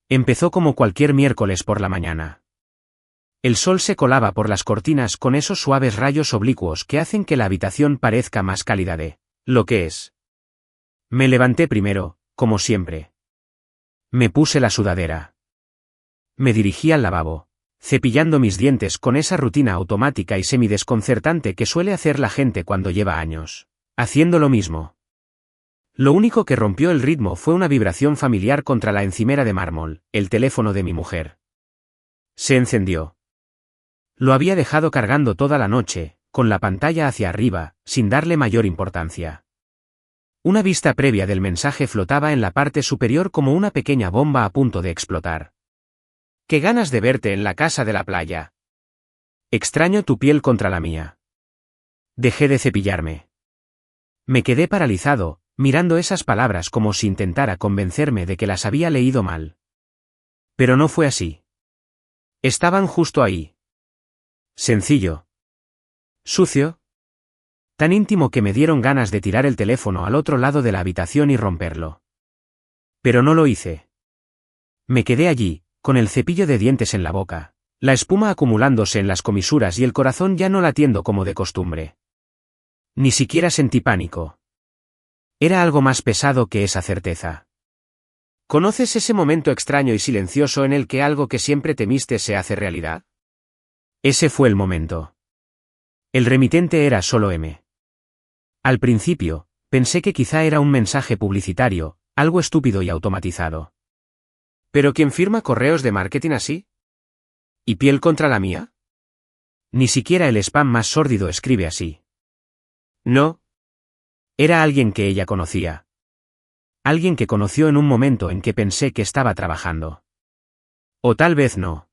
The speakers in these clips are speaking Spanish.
Empezó como cualquier miércoles por la mañana. El sol se colaba por las cortinas con esos suaves rayos oblicuos que hacen que la habitación parezca más cálida de lo que es. Me levanté primero, como siempre. Me puse la sudadera. Me dirigí al lavabo, cepillando mis dientes con esa rutina automática y semidesconcertante que suele hacer la gente cuando lleva años haciendo lo mismo. Lo único que rompió el ritmo fue una vibración familiar contra la encimera de mármol, el teléfono de mi mujer. Se encendió. Lo había dejado cargando toda la noche, con la pantalla hacia arriba, sin darle mayor importancia. Una vista previa del mensaje flotaba en la parte superior como una pequeña bomba a punto de explotar. ¡Qué ganas de verte en la casa de la playa! Extraño tu piel contra la mía. Dejé de cepillarme. Me quedé paralizado, mirando esas palabras como si intentara convencerme de que las había leído mal. Pero no fue así. Estaban justo ahí. Sencillo. Sucio. Tan íntimo que me dieron ganas de tirar el teléfono al otro lado de la habitación y romperlo. Pero no lo hice. Me quedé allí, con el cepillo de dientes en la boca, la espuma acumulándose en las comisuras y el corazón ya no latiendo como de costumbre. Ni siquiera sentí pánico. Era algo más pesado que esa certeza. ¿Conoces ese momento extraño y silencioso en el que algo que siempre temiste se hace realidad? Ese fue el momento. El remitente era solo M. Al principio, pensé que quizá era un mensaje publicitario, algo estúpido y automatizado. ¿Pero quién firma correos de marketing así? ¿Y piel contra la mía? Ni siquiera el spam más sórdido escribe así. No. Era alguien que ella conocía. Alguien que conoció en un momento en que pensé que estaba trabajando. O tal vez no.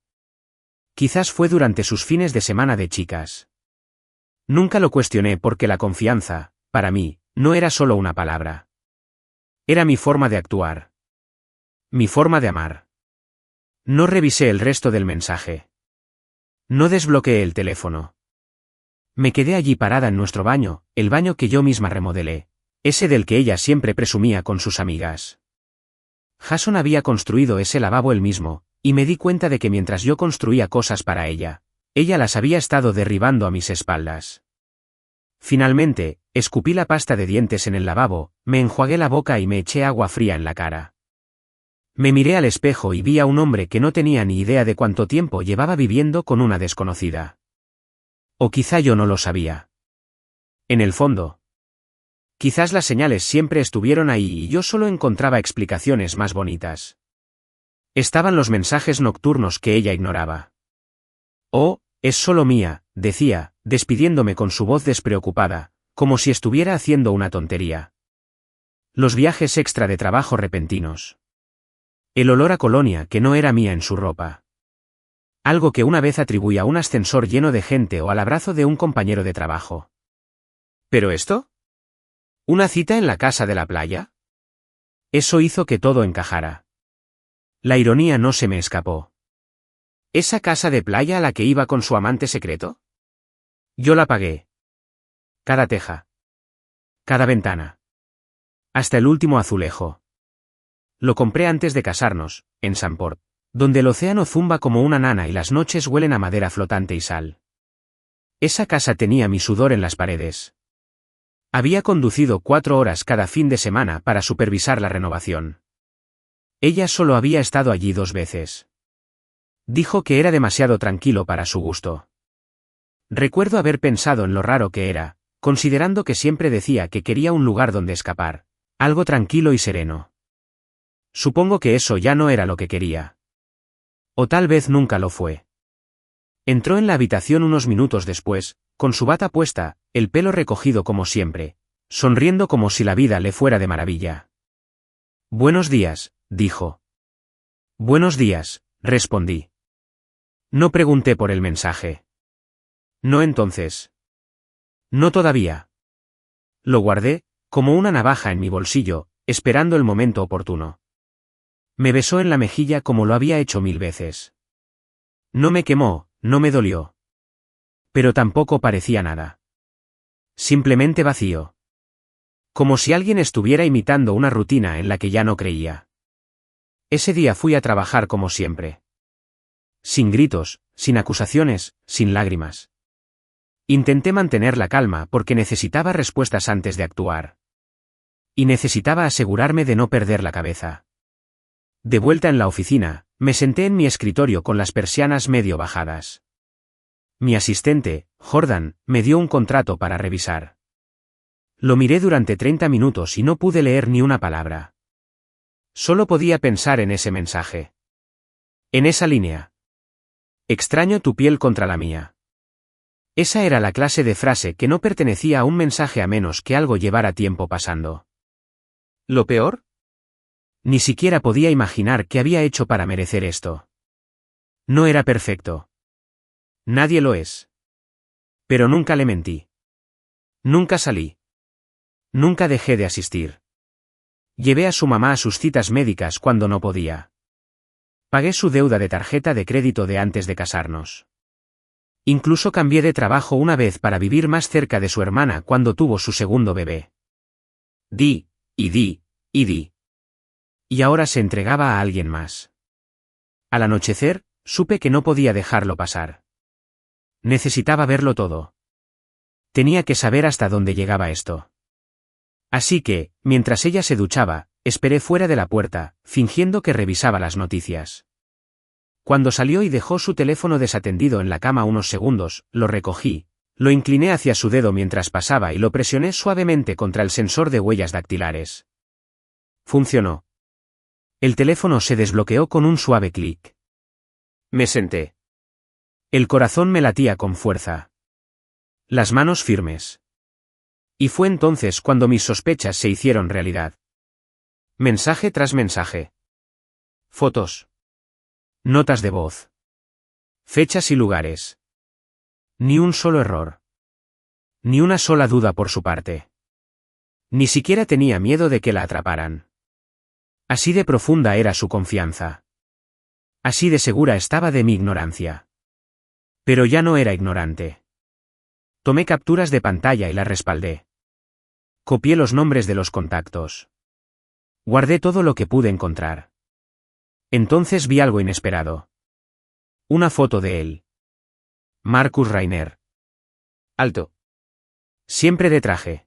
Quizás fue durante sus fines de semana de chicas. Nunca lo cuestioné porque la confianza, para mí, no era solo una palabra. Era mi forma de actuar. Mi forma de amar. No revisé el resto del mensaje. No desbloqueé el teléfono. Me quedé allí parada en nuestro baño, el baño que yo misma remodelé, ese del que ella siempre presumía con sus amigas. Jason había construido ese lavabo él mismo, y me di cuenta de que mientras yo construía cosas para ella las había estado derribando a mis espaldas. Finalmente, escupí la pasta de dientes en el lavabo, me enjuagué la boca y me eché agua fría en la cara. Me miré al espejo y vi a un hombre que no tenía ni idea de cuánto tiempo llevaba viviendo con una desconocida. O quizá yo no lo sabía. En el fondo. Quizás las señales siempre estuvieron ahí y yo solo encontraba explicaciones más bonitas. Estaban los mensajes nocturnos que ella ignoraba. Oh, es solo mía, decía, despidiéndome con su voz despreocupada, como si estuviera haciendo una tontería. Los viajes extra de trabajo repentinos. El olor a colonia que no era mía en su ropa. Algo que una vez atribuí a un ascensor lleno de gente o al abrazo de un compañero de trabajo. ¿Pero esto? ¿Una cita en la casa de la playa? Eso hizo que todo encajara. La ironía no se me escapó. ¿Esa casa de playa a la que iba con su amante secreto? Yo la pagué. Cada teja. Cada ventana. Hasta el último azulejo. Lo compré antes de casarnos, en Samport, donde el océano zumba como una nana y las noches huelen a madera flotante y sal. Esa casa tenía mi sudor en las paredes. Había conducido 4 horas cada fin de semana para supervisar la renovación. Ella solo había estado allí 2 veces. Dijo que era demasiado tranquilo para su gusto. Recuerdo haber pensado en lo raro que era, considerando que siempre decía que quería un lugar donde escapar, algo tranquilo y sereno. Supongo que eso ya no era lo que quería. O tal vez nunca lo fue. Entró en la habitación unos minutos después, con su bata puesta, el pelo recogido como siempre, sonriendo como si la vida le fuera de maravilla. Buenos días, dijo. Buenos días, respondí. No pregunté por el mensaje. No entonces. No todavía. Lo guardé, como una navaja en mi bolsillo, esperando el momento oportuno. Me besó en la mejilla como lo había hecho 1000 veces. No me quemó, no me dolió. Pero tampoco parecía nada. Simplemente vacío. Como si alguien estuviera imitando una rutina en la que ya no creía. Ese día fui a trabajar como siempre. Sin gritos, sin acusaciones, sin lágrimas. Intenté mantener la calma porque necesitaba respuestas antes de actuar. Y necesitaba asegurarme de no perder la cabeza. De vuelta en la oficina, me senté en mi escritorio con las persianas medio bajadas. Mi asistente, Jordan, me dio un contrato para revisar. Lo miré durante 30 minutos y no pude leer ni una palabra. Solo podía pensar en ese mensaje. En esa línea. Extraño tu piel contra la mía. Esa era la clase de frase que no pertenecía a un mensaje a menos que algo llevara tiempo pasando. ¿Lo peor? Ni siquiera podía imaginar qué había hecho para merecer esto. No era perfecto. Nadie lo es. Pero nunca le mentí. Nunca salí. Nunca dejé de asistir. Llevé a su mamá a sus citas médicas cuando no podía. Pagué su deuda de tarjeta de crédito de antes de casarnos. Incluso cambié de trabajo una vez para vivir más cerca de su hermana cuando tuvo su segundo bebé. Di, y di, y di. Y ahora se entregaba a alguien más. Al anochecer, supe que no podía dejarlo pasar. Necesitaba verlo todo. Tenía que saber hasta dónde llegaba esto. Así que, mientras ella se duchaba, esperé fuera de la puerta, fingiendo que revisaba las noticias. Cuando salió y dejó su teléfono desatendido en la cama unos segundos, lo recogí, lo incliné hacia su dedo mientras pasaba y lo presioné suavemente contra el sensor de huellas dactilares. Funcionó. El teléfono se desbloqueó con un suave clic. Me senté. El corazón me latía con fuerza. Las manos firmes. Y fue entonces cuando mis sospechas se hicieron realidad. Mensaje tras mensaje. Fotos. Notas de voz. Fechas y lugares. Ni un solo error. Ni una sola duda por su parte. Ni siquiera tenía miedo de que la atraparan. Así de profunda era su confianza. Así de segura estaba de mi ignorancia. Pero ya no era ignorante. Tomé capturas de pantalla y las respaldé. Copié los nombres de los contactos. Guardé todo lo que pude encontrar. Entonces vi algo inesperado. Una foto de él. Marcus Rainer. Alto. Siempre de traje.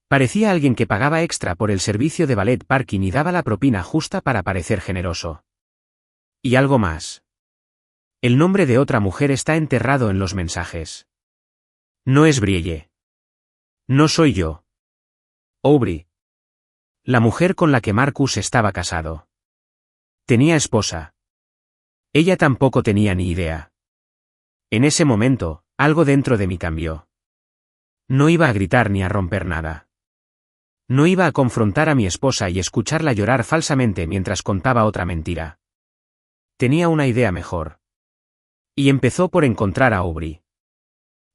Parecía alguien que pagaba extra por el servicio de valet parking y daba la propina justa para parecer generoso. Y algo más. El nombre de otra mujer está enterrado en los mensajes. No es Brielle. No soy yo. Aubrey. La mujer con la que Marcus estaba casado. Tenía esposa. Ella tampoco tenía ni idea. En ese momento, algo dentro de mí cambió. No iba a gritar ni a romper nada. No iba a confrontar a mi esposa y escucharla llorar falsamente mientras contaba otra mentira. Tenía una idea mejor. Y empezó por encontrar a Aubrey.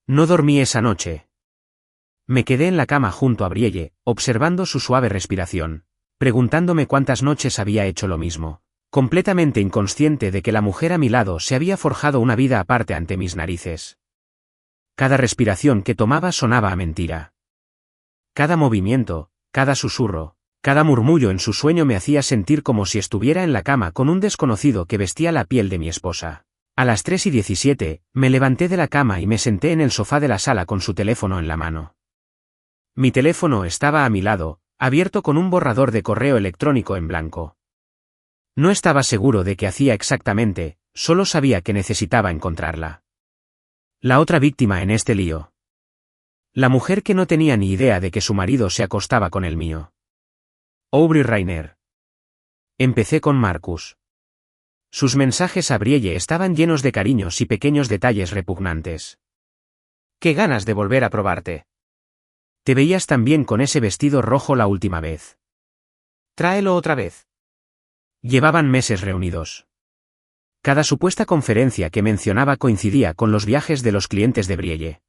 No dormí esa noche. Me quedé en la cama junto a Brielle, observando su suave respiración, preguntándome cuántas noches había hecho lo mismo, completamente inconsciente de que la mujer a mi lado se había forjado una vida aparte ante mis narices. Cada respiración que tomaba sonaba a mentira. Cada movimiento, cada susurro, cada murmullo en su sueño me hacía sentir como si estuviera en la cama con un desconocido que vestía la piel de mi esposa. A las 3:17, me levanté de la cama y me senté en el sofá de la sala con su teléfono en la mano. Mi teléfono estaba a mi lado, abierto con un borrador de correo electrónico en blanco. No estaba seguro de qué hacía exactamente, solo sabía que necesitaba encontrarla. La otra víctima en este lío. La mujer que no tenía ni idea de que su marido se acostaba con el mío. Aubrey Rainer. Empecé con Marcus. Sus mensajes a Brielle estaban llenos de cariños y pequeños detalles repugnantes. ¡Qué ganas de volver a probarte! Te veías tan bien con ese vestido rojo la última vez. Tráelo otra vez. Llevaban meses reunidos. Cada supuesta conferencia que mencionaba coincidía con los viajes de los clientes de Brielle.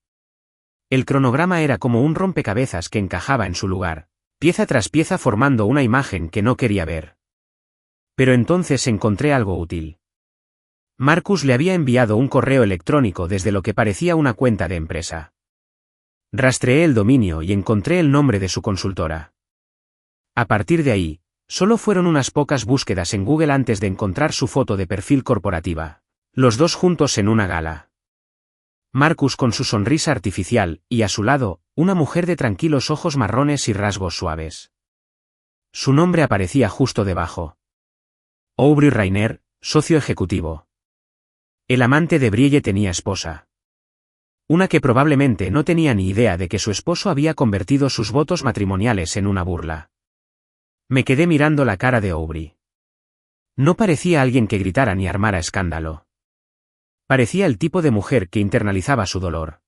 El cronograma era como un rompecabezas que encajaba en su lugar, pieza tras pieza formando una imagen que no quería ver. Pero entonces encontré algo útil. Marcus le había enviado un correo electrónico desde lo que parecía una cuenta de empresa. Rastreé el dominio y encontré el nombre de su consultora. A partir de ahí, Solo fueron unas pocas búsquedas en Google antes de encontrar su foto de perfil corporativa. Los dos juntos en una gala. Marcus con su sonrisa artificial, y a su lado, una mujer de tranquilos ojos marrones y rasgos suaves. Su nombre aparecía justo debajo. Aubrey Rainer, socio ejecutivo. El amante de Brielle tenía esposa. Una que probablemente no tenía ni idea de que su esposo había convertido sus votos matrimoniales en una burla. Me quedé mirando la cara de Aubrey. No parecía alguien que gritara ni armara escándalo. Parecía el tipo de mujer que internalizaba su dolor.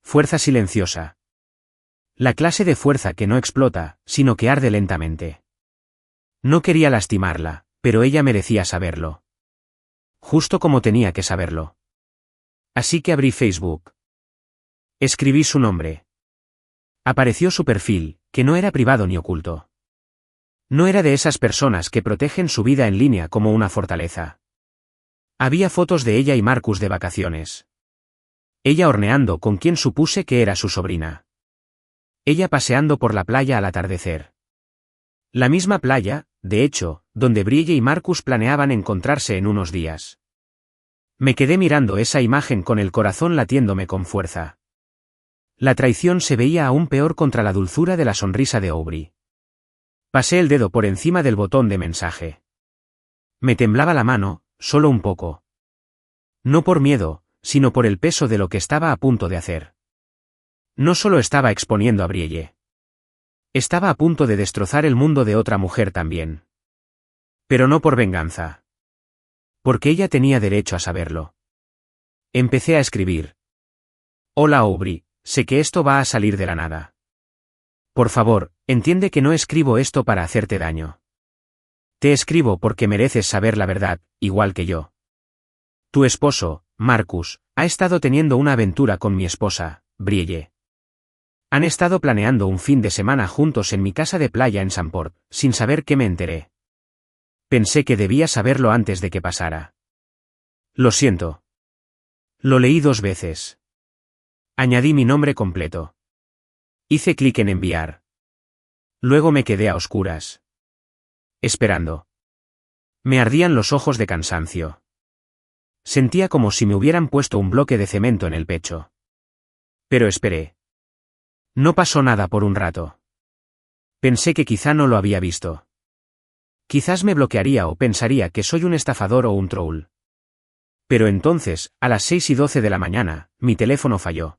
Fuerza silenciosa. La clase de fuerza que no explota, sino que arde lentamente. No quería lastimarla, pero ella merecía saberlo. Justo como tenía que saberlo. Así que abrí Facebook. Escribí su nombre. Apareció su perfil, que no era privado ni oculto. No era de esas personas que protegen su vida en línea como una fortaleza. Había fotos de ella y Marcus de vacaciones. Ella horneando con quien supuse que era su sobrina. Ella paseando por la playa al atardecer. La misma playa, de hecho, donde Brielle y Marcus planeaban encontrarse en unos días. Me quedé mirando esa imagen con el corazón latiéndome con fuerza. La traición se veía aún peor contra la dulzura de la sonrisa de Aubrey. Pasé el dedo por encima del botón de mensaje. Me temblaba la mano, solo un poco. No por miedo, sino por el peso de lo que estaba a punto de hacer. No solo estaba exponiendo a Brielle. Estaba a punto de destrozar el mundo de otra mujer también. Pero no por venganza. Porque ella tenía derecho a saberlo. Empecé a escribir. Hola Aubrey, sé que esto va a salir de la nada. Por favor, entiende que no escribo esto para hacerte daño. Te escribo porque mereces saber la verdad, igual que yo. Tu esposo, Marcus, ha estado teniendo una aventura con mi esposa, Brielle. Han estado planeando un fin de semana juntos en mi casa de playa en Samport, sin saber que me enteré. Pensé que debía saberlo antes de que pasara. Lo siento. Lo leí 2 veces. Añadí mi nombre completo. Hice clic en enviar. Luego me quedé a oscuras. Esperando. Me ardían los ojos de cansancio. Sentía como si me hubieran puesto un bloque de cemento en el pecho. Pero esperé. No pasó nada por un rato. Pensé que quizá no lo había visto. Quizás me bloquearía o pensaría que soy un estafador o un troll. Pero entonces, a las 6:12 de la mañana, mi teléfono falló.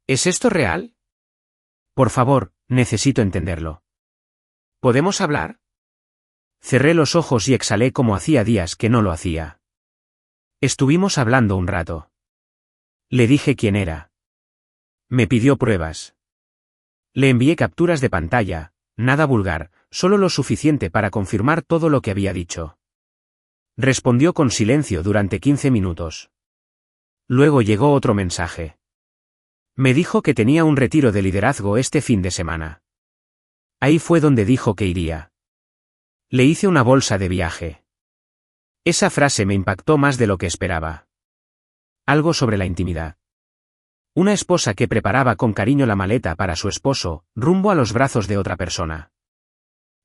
¿Es esto real? Por favor, necesito entenderlo. ¿Podemos hablar? Cerré los ojos y exhalé como hacía días que no lo hacía. Estuvimos hablando un rato. Le dije quién era. Me pidió pruebas. Le envié capturas de pantalla, nada vulgar, solo lo suficiente para confirmar todo lo que había dicho. Respondió con silencio durante 15 minutos. Luego llegó otro mensaje. Me dijo que tenía un retiro de liderazgo este fin de semana. Ahí fue donde dijo que iría. Le hice una bolsa de viaje. Esa frase me impactó más de lo que esperaba. Algo sobre la intimidad. Una esposa que preparaba con cariño la maleta para su esposo, rumbo a los brazos de otra persona.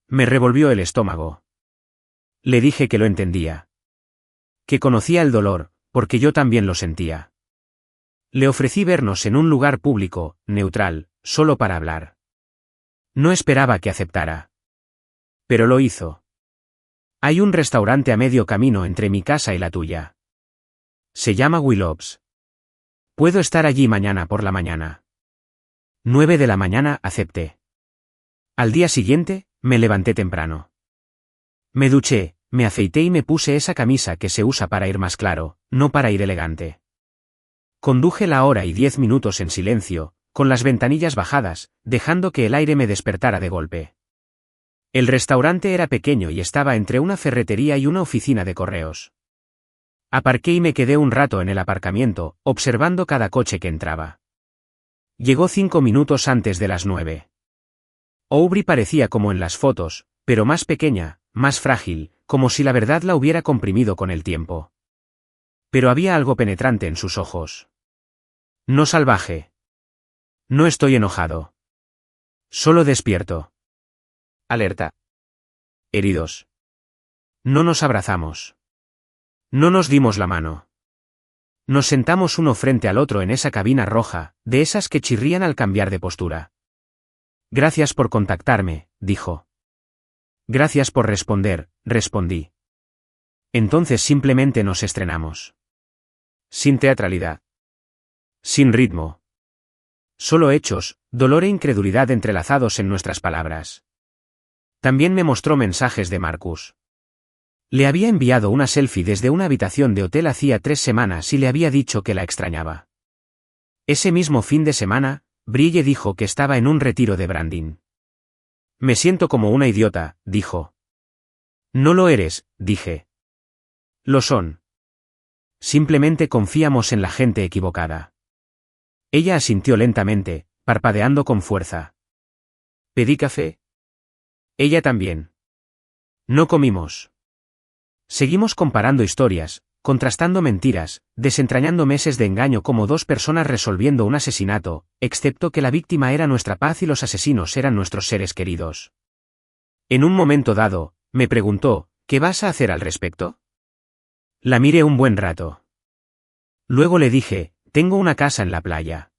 Me revolvió el estómago. Le dije que lo entendía. Que conocía el dolor, porque yo también lo sentía. Le ofrecí vernos en un lugar público, neutral, solo para hablar. No esperaba que aceptara. Pero lo hizo. Hay un restaurante a medio camino entre mi casa y la tuya. Se llama Willows. Puedo estar allí mañana por la mañana. 9 de la mañana acepté. Al día siguiente, me levanté temprano. Me duché, me afeité y me puse esa camisa que se usa para ir más claro, no para ir elegante. Conduje la hora y 10 minutos en silencio, con las ventanillas bajadas, dejando que el aire me despertara de golpe. El restaurante era pequeño y estaba entre una ferretería y una oficina de correos. Aparqué y me quedé un rato en el aparcamiento, observando cada coche que entraba. Llegó 5 minutos antes de las 9. Aubrey parecía como en las fotos, pero más pequeña, más frágil, como si la verdad la hubiera comprimido con el tiempo. Pero había algo penetrante en sus ojos. No salvaje. No estoy enojado. Solo despierto. Alerta. heridos. No nos abrazamos. No nos dimos la mano. Nos sentamos uno frente al otro en esa cabina roja, de esas que chirrían al cambiar de postura. Gracias por contactarme, dijo. Gracias por responder, respondí. Entonces simplemente nos estrenamos. Sin teatralidad. Sin ritmo. Solo hechos, dolor e incredulidad entrelazados en nuestras palabras. También me mostró mensajes de Marcus. Le había enviado una selfie desde una habitación de hotel hacía 3 semanas y le había dicho que la extrañaba. Ese mismo fin de semana, Brille dijo que estaba en un retiro de branding. Me siento como una idiota, dijo. No lo eres, dije. Lo son. Simplemente confiamos en la gente equivocada. Ella asintió lentamente, parpadeando con fuerza. ¿Pedí café? Ella también. No comimos. Seguimos comparando historias, contrastando mentiras, desentrañando meses de engaño como 2 personas resolviendo un asesinato, excepto que la víctima era nuestra paz y los asesinos eran nuestros seres queridos. En un momento dado, me preguntó, ¿qué vas a hacer al respecto? La miré un buen rato. Luego le dije, tengo una casa en la playa.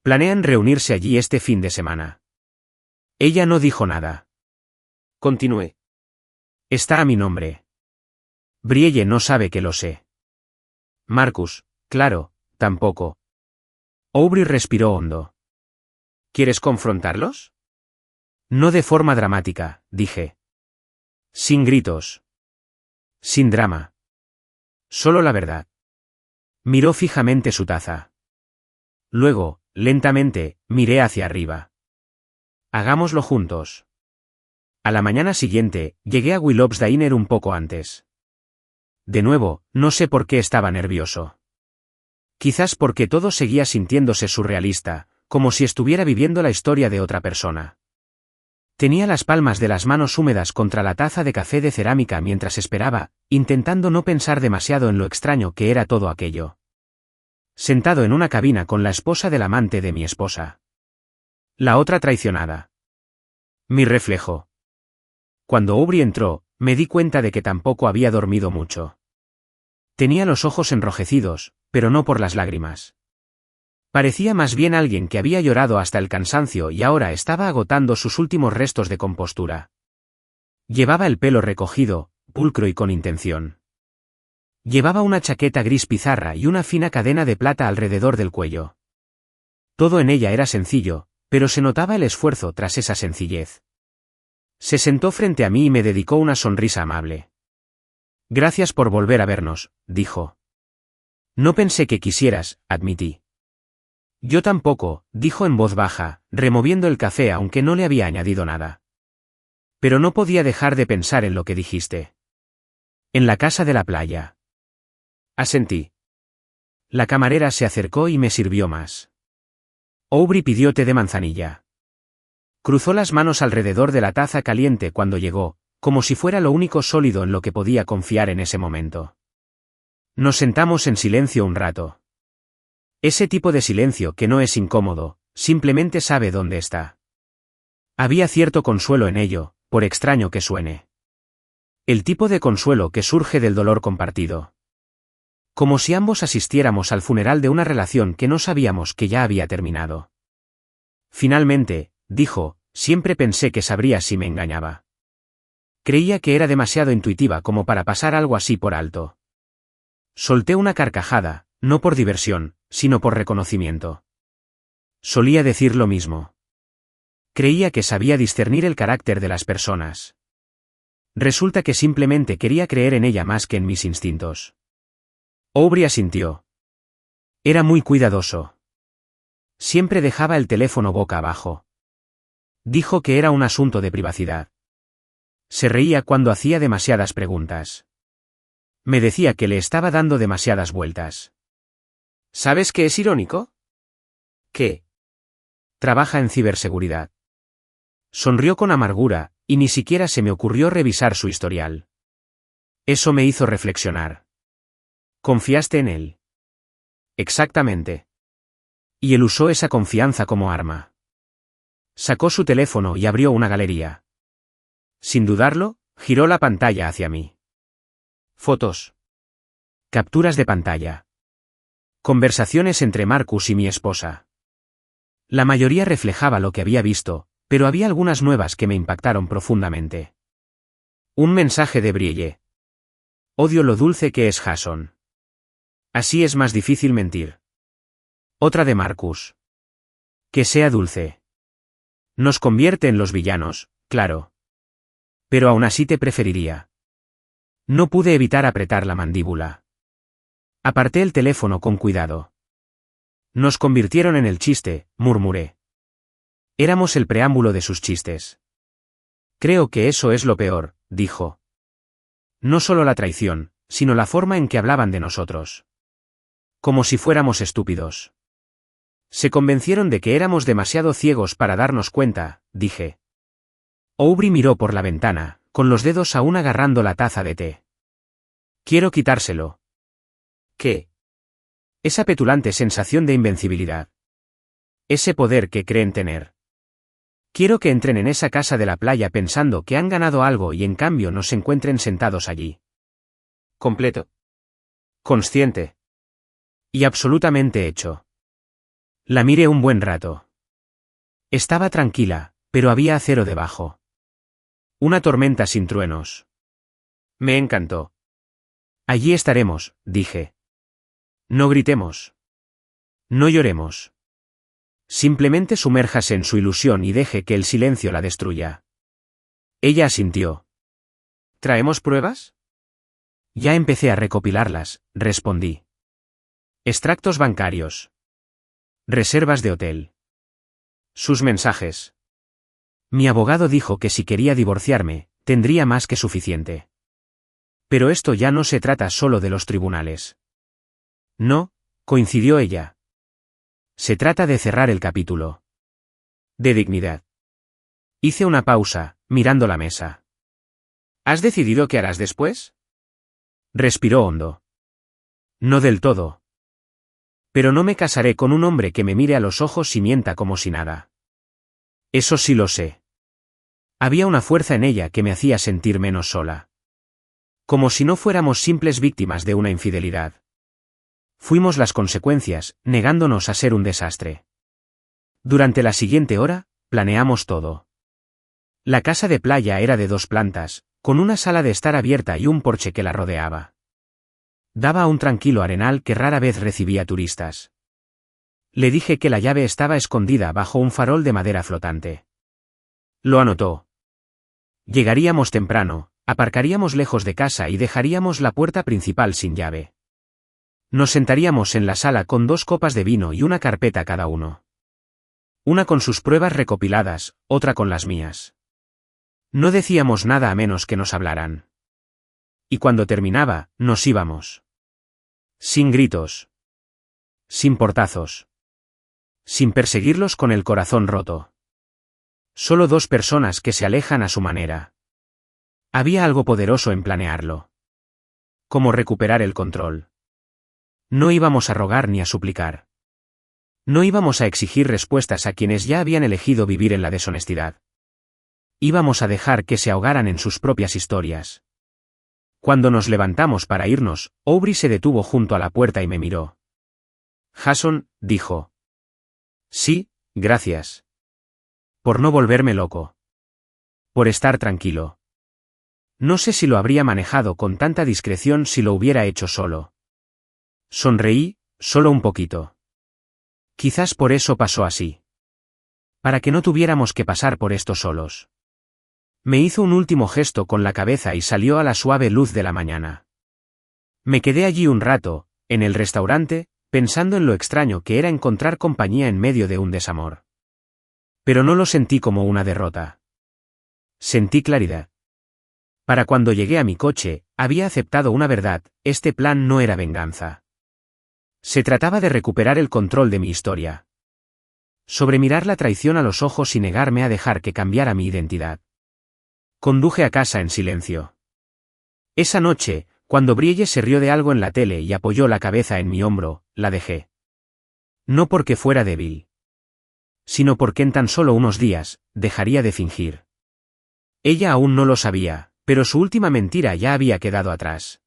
Planean reunirse allí este fin de semana. Ella no dijo nada. Continué. Está a mi nombre. Brielle no sabe que lo sé. Marcus, claro, tampoco. Aubrey respiró hondo. ¿Quieres confrontarlos? No de forma dramática, dije. Sin gritos. Sin drama. Solo la verdad. Miró fijamente su taza. Luego, lentamente, miré hacia arriba. Hagámoslo juntos. A la mañana siguiente, llegué a Willow's Diner un poco antes. De nuevo, no sé por qué estaba nervioso. Quizás porque todo seguía sintiéndose surrealista, como si estuviera viviendo la historia de otra persona. Tenía las palmas de las manos húmedas contra la taza de café de cerámica mientras esperaba, intentando no pensar demasiado en lo extraño que era todo aquello. Sentado en una cabina con la esposa del amante de mi esposa. La otra traicionada. Mi reflejo. Cuando Aubrey entró, me di cuenta de que tampoco había dormido mucho. Tenía los ojos enrojecidos, pero no por las lágrimas. Parecía más bien alguien que había llorado hasta el cansancio y ahora estaba agotando sus últimos restos de compostura. Llevaba el pelo recogido, pulcro y con intención. Llevaba una chaqueta gris pizarra y una fina cadena de plata alrededor del cuello. Todo en ella era sencillo, pero se notaba el esfuerzo tras esa sencillez. Se sentó frente a mí y me dedicó una sonrisa amable. Gracias por volver a vernos, dijo. No pensé que quisieras, admití. Yo tampoco, dijo en voz baja, removiendo el café aunque no le había añadido nada. Pero no podía dejar de pensar en lo que dijiste. En la casa de la playa. Asentí. La camarera se acercó y me sirvió más. Aubrey pidió té de manzanilla. Cruzó las manos alrededor de la taza caliente cuando llegó, como si fuera lo único sólido en lo que podía confiar en ese momento. Nos sentamos en silencio un rato. Ese tipo de silencio que no es incómodo, simplemente sabe dónde está. Había cierto consuelo en ello, por extraño que suene. El tipo de consuelo que surge del dolor compartido. Como si ambos asistiéramos al funeral de una relación que no sabíamos que ya había terminado. Finalmente, dijo, siempre pensé que sabría si me engañaba. Creía que era demasiado intuitiva como para pasar algo así por alto. Solté una carcajada, no por diversión, sino por reconocimiento. Solía decir lo mismo. Creía que sabía discernir el carácter de las personas. Resulta que simplemente quería creer en ella más que en mis instintos. Aubrey asintió. Era muy cuidadoso. Siempre dejaba el teléfono boca abajo. Dijo que era un asunto de privacidad. Se reía cuando hacía demasiadas preguntas. Me decía que le estaba dando demasiadas vueltas. ¿Sabes qué es irónico? ¿Qué? Trabaja en ciberseguridad. Sonrió con amargura, y ni siquiera se me ocurrió revisar su historial. Eso me hizo reflexionar. ¿Confiaste en él? Exactamente. Y él usó esa confianza como arma. Sacó su teléfono y abrió una galería. Sin dudarlo, giró la pantalla hacia mí. Fotos. Capturas de pantalla. Conversaciones entre Marcus y mi esposa. La mayoría reflejaba lo que había visto, pero había algunas nuevas que me impactaron profundamente. Un mensaje de Brielle. Odio lo dulce que es Jason. Así es más difícil mentir. Otra de Marcus. Que sea dulce. Nos convierte en los villanos, claro. Pero aún así te preferiría. No pude evitar apretar la mandíbula. Aparté el teléfono con cuidado. Nos convirtieron en el chiste, murmuré. Éramos el preámbulo de sus chistes. Creo que eso es lo peor, dijo. No solo la traición, sino la forma en que hablaban de nosotros. Como si fuéramos estúpidos. Se convencieron de que éramos demasiado ciegos para darnos cuenta, dije. Aubrey miró por la ventana, con los dedos aún agarrando la taza de té. Quiero quitárselo. ¿Qué? Esa petulante sensación de invencibilidad. Ese poder que creen tener. Quiero que entren en esa casa de la playa pensando que han ganado algo y en cambio nos encuentren sentados allí. Completo. Consciente. Y absolutamente hecho. La miré un buen rato. Estaba tranquila, pero había acero debajo. Una tormenta sin truenos. Me encantó. Allí estaremos, dije. No gritemos. No lloremos. Simplemente sumérjase en su ilusión y deje que el silencio la destruya. Ella asintió. ¿Traemos pruebas? Ya empecé a recopilarlas, respondí. Extractos bancarios. Reservas de hotel. Sus mensajes. Mi abogado dijo que si quería divorciarme, tendría más que suficiente. Pero esto ya no se trata solo de los tribunales. No, coincidió ella. Se trata de cerrar el capítulo. De dignidad. Hice una pausa, mirando la mesa. ¿Has decidido qué harás después? Respiró hondo. No del todo. Pero no me casaré con un hombre que me mire a los ojos y mienta como si nada. Eso sí lo sé. Había una fuerza en ella que me hacía sentir menos sola. Como si no fuéramos simples víctimas de una infidelidad. Fuimos las consecuencias, negándonos a ser un desastre. Durante la siguiente hora, planeamos todo. La casa de playa era de 2 plantas, con una sala de estar abierta y un porche que la rodeaba. Daba a un tranquilo arenal que rara vez recibía turistas. Le dije que la llave estaba escondida bajo un farol de madera flotante. Lo anotó. Llegaríamos temprano, aparcaríamos lejos de casa y dejaríamos la puerta principal sin llave. Nos sentaríamos en la sala con 2 copas de vino y una carpeta cada uno. Una con sus pruebas recopiladas, otra con las mías. No decíamos nada a menos que nos hablaran. Y cuando terminaba, nos íbamos. Sin gritos. Sin portazos. Sin perseguirlos con el corazón roto. Solo 2 personas que se alejan a su manera. Había algo poderoso en planearlo. Como recuperar el control. No íbamos a rogar ni a suplicar. No íbamos a exigir respuestas a quienes ya habían elegido vivir en la deshonestidad. Íbamos a dejar que se ahogaran en sus propias historias. Cuando nos levantamos para irnos, Aubrey se detuvo junto a la puerta y me miró. Jason, dijo. Sí, gracias. Por no volverme loco. Por estar tranquilo. No sé si lo habría manejado con tanta discreción si lo hubiera hecho solo. Sonreí, solo un poquito. Quizás por eso pasó así. Para que no tuviéramos que pasar por esto solos. Me hizo un último gesto con la cabeza y salió a la suave luz de la mañana. Me quedé allí un rato, en el restaurante, pensando en lo extraño que era encontrar compañía en medio de un desamor. Pero no lo sentí como una derrota. Sentí claridad. Para cuando llegué a mi coche, había aceptado una verdad: este plan no era venganza. Se trataba de recuperar el control de mi historia. Sobre mirar la traición a los ojos y negarme a dejar que cambiara mi identidad. Conduje a casa en silencio. Esa noche, cuando Brielle se rió de algo en la tele y apoyó la cabeza en mi hombro, la dejé. No porque fuera débil. Sino porque en tan solo unos días, dejaría de fingir. Ella aún no lo sabía, pero su última mentira ya había quedado atrás.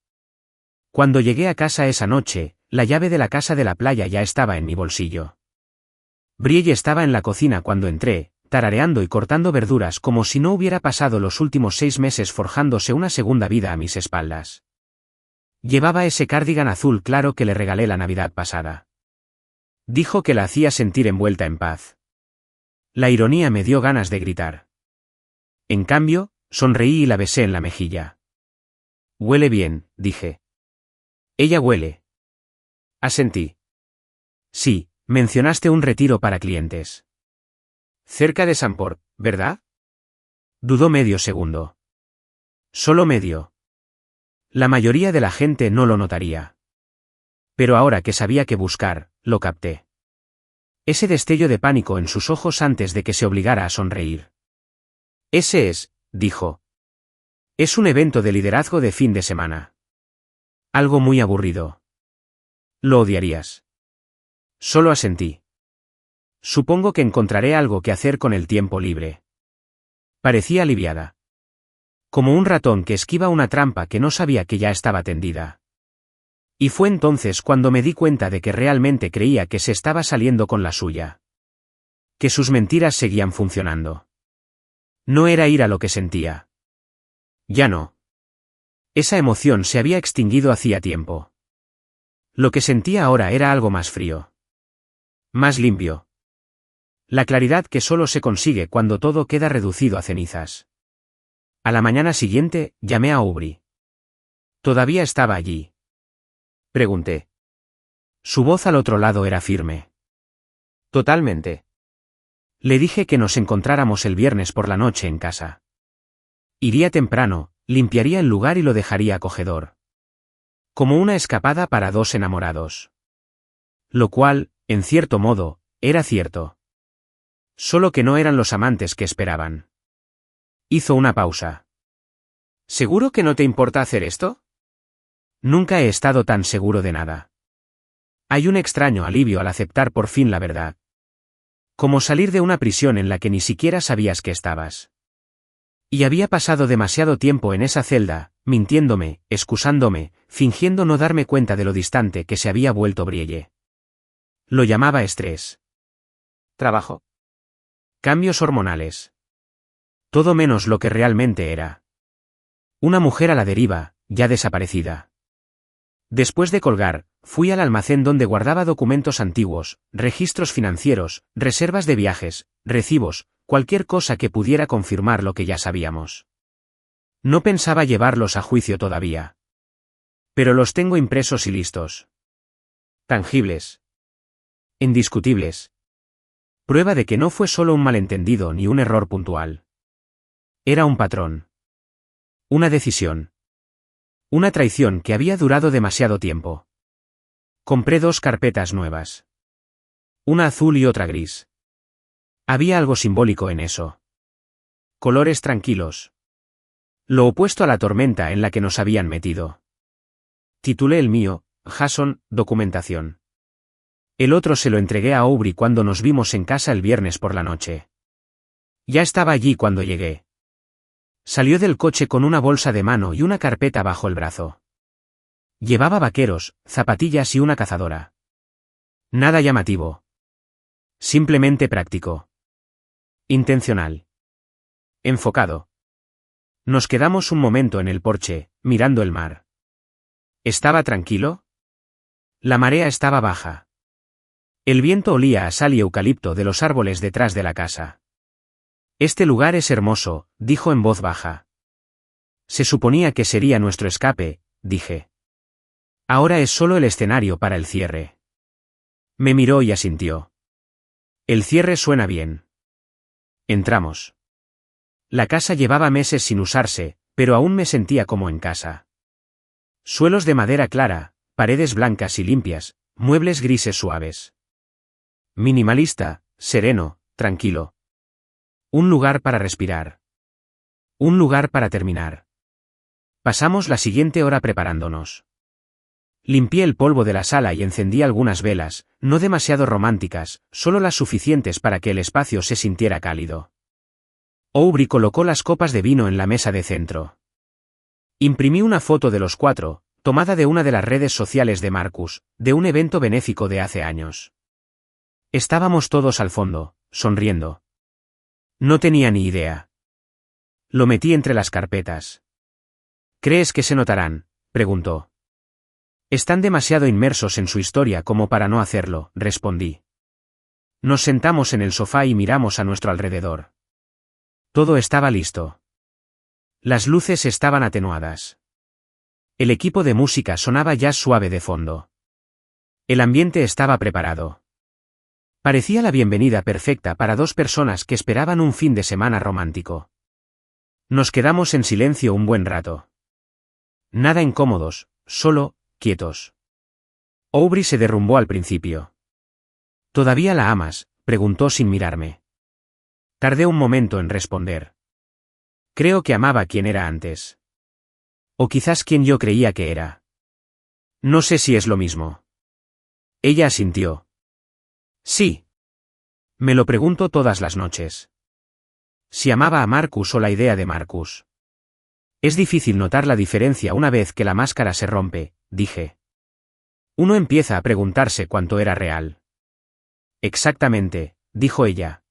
Cuando llegué a casa esa noche, la llave de la casa de la playa ya estaba en mi bolsillo. Brielle estaba en la cocina cuando entré, tarareando y cortando verduras como si no hubiera pasado los últimos 6 meses forjándose una segunda vida a mis espaldas. Llevaba ese cardigan azul claro que le regalé la Navidad pasada. Dijo que la hacía sentir envuelta en paz. La ironía me dio ganas de gritar. En cambio, sonreí y la besé en la mejilla. Huele bien, dije. Ella huele. Asentí. Sí, mencionaste un retiro para clientes. Cerca de Samport, ¿verdad? Dudó medio segundo. Solo medio. La mayoría de la gente no lo notaría. Pero ahora que sabía qué buscar, lo capté. Ese destello de pánico en sus ojos antes de que se obligara a sonreír. Ese es, dijo. Es un evento de liderazgo de fin de semana. Algo muy aburrido. Lo odiarías. Solo asentí. Supongo que encontraré algo que hacer con el tiempo libre. Parecía aliviada. Como un ratón que esquiva una trampa que no sabía que ya estaba tendida. Y fue entonces cuando me di cuenta de que realmente creía que se estaba saliendo con la suya. Que sus mentiras seguían funcionando. No era ira lo que sentía. Ya no. Esa emoción se había extinguido hacía tiempo. Lo que sentía ahora era algo más frío. Más limpio. La claridad que solo se consigue cuando todo queda reducido a cenizas. A la mañana siguiente, llamé a Aubrey. ¿Todavía estaba allí? Pregunté. Su voz al otro lado era firme. Totalmente. Le dije que nos encontráramos el viernes por la noche en casa. Iría temprano, limpiaría el lugar y lo dejaría acogedor. Como una escapada para dos enamorados. Lo cual, en cierto modo, era cierto. Solo que no eran los amantes que esperaban. Hizo una pausa. ¿Seguro que no te importa hacer esto? Nunca he estado tan seguro de nada. Hay un extraño alivio al aceptar por fin la verdad. Como salir de una prisión en la que ni siquiera sabías que estabas. Y había pasado demasiado tiempo en esa celda, mintiéndome, excusándome, fingiendo no darme cuenta de lo distante que se había vuelto Brielle. Lo llamaba estrés. Trabajo. Cambios hormonales. Todo menos lo que realmente era. Una mujer a la deriva, ya desaparecida. Después de colgar, fui al almacén donde guardaba documentos antiguos, registros financieros, reservas de viajes, recibos, cualquier cosa que pudiera confirmar lo que ya sabíamos. No pensaba llevarlos a juicio todavía. Pero los tengo impresos y listos. Tangibles. Indiscutibles. Prueba de que no fue solo un malentendido ni un error puntual. Era un patrón. Una decisión. Una traición que había durado demasiado tiempo. Compré 2 carpetas nuevas. Una azul y otra gris. Había algo simbólico en eso. Colores tranquilos. Lo opuesto a la tormenta en la que nos habían metido. Titulé el mío, Jason, documentación. El otro se lo entregué a Aubrey cuando nos vimos en casa el viernes por la noche. Ya estaba allí cuando llegué. Salió del coche con una bolsa de mano y una carpeta bajo el brazo. Llevaba vaqueros, zapatillas y una cazadora. Nada llamativo. Simplemente práctico. Intencional. Enfocado. Nos quedamos un momento en el porche, mirando el mar. ¿Estaba tranquilo? La marea estaba baja. El viento olía a sal y eucalipto de los árboles detrás de la casa. Este lugar es hermoso, dijo en voz baja. Se suponía que sería nuestro escape, dije. Ahora es solo el escenario para el cierre. Me miró y asintió. El cierre suena bien. Entramos. La casa llevaba meses sin usarse, pero aún me sentía como en casa. Suelos de madera clara, paredes blancas y limpias, muebles grises suaves. Minimalista, sereno, tranquilo. Un lugar para respirar. Un lugar para terminar. Pasamos la siguiente hora preparándonos. Limpié el polvo de la sala y encendí algunas velas, no demasiado románticas, solo las suficientes para que el espacio se sintiera cálido. Aubrey colocó las copas de vino en la mesa de centro. Imprimí una foto de los cuatro, tomada de una de las redes sociales de Marcus, de un evento benéfico de hace años. Estábamos todos al fondo, sonriendo. No tenía ni idea. Lo metí entre las carpetas. ¿Crees que se notarán?, preguntó. Están demasiado inmersos en su historia como para no hacerlo, respondí. Nos sentamos en el sofá y miramos a nuestro alrededor. Todo estaba listo. Las luces estaban atenuadas. El equipo de música sonaba jazz suave de fondo. El ambiente estaba preparado. Parecía la bienvenida perfecta para dos personas que esperaban un fin de semana romántico. Nos quedamos en silencio un buen rato. Nada incómodos, solo, quietos. Aubrey se derrumbó al principio. ¿Todavía la amas?, preguntó sin mirarme. Tardé un momento en responder. Creo que amaba quien era antes. O quizás quien yo creía que era. No sé si es lo mismo. Ella asintió. Sí. Me lo pregunto todas las noches. Si amaba a Marcus o la idea de Marcus. Es difícil notar la diferencia una vez que la máscara se rompe, dije. Uno empieza a preguntarse cuánto era real. Exactamente, dijo ella.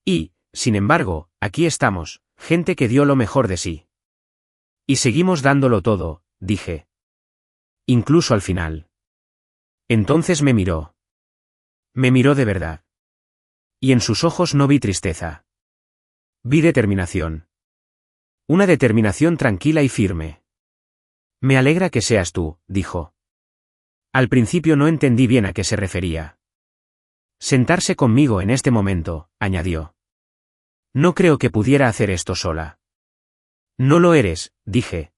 Y, sin embargo, aquí estamos, gente que dio lo mejor de sí. Y seguimos dándolo todo, dije. Incluso al final. Entonces me miró. Me miró de verdad. Y en sus ojos no vi tristeza. Vi determinación. Una determinación tranquila y firme. Me alegra que seas tú, dijo. Al principio no entendí bien a qué se refería. Sentarse conmigo en este momento, añadió. No creo que pudiera hacer esto sola. No lo eres, dije.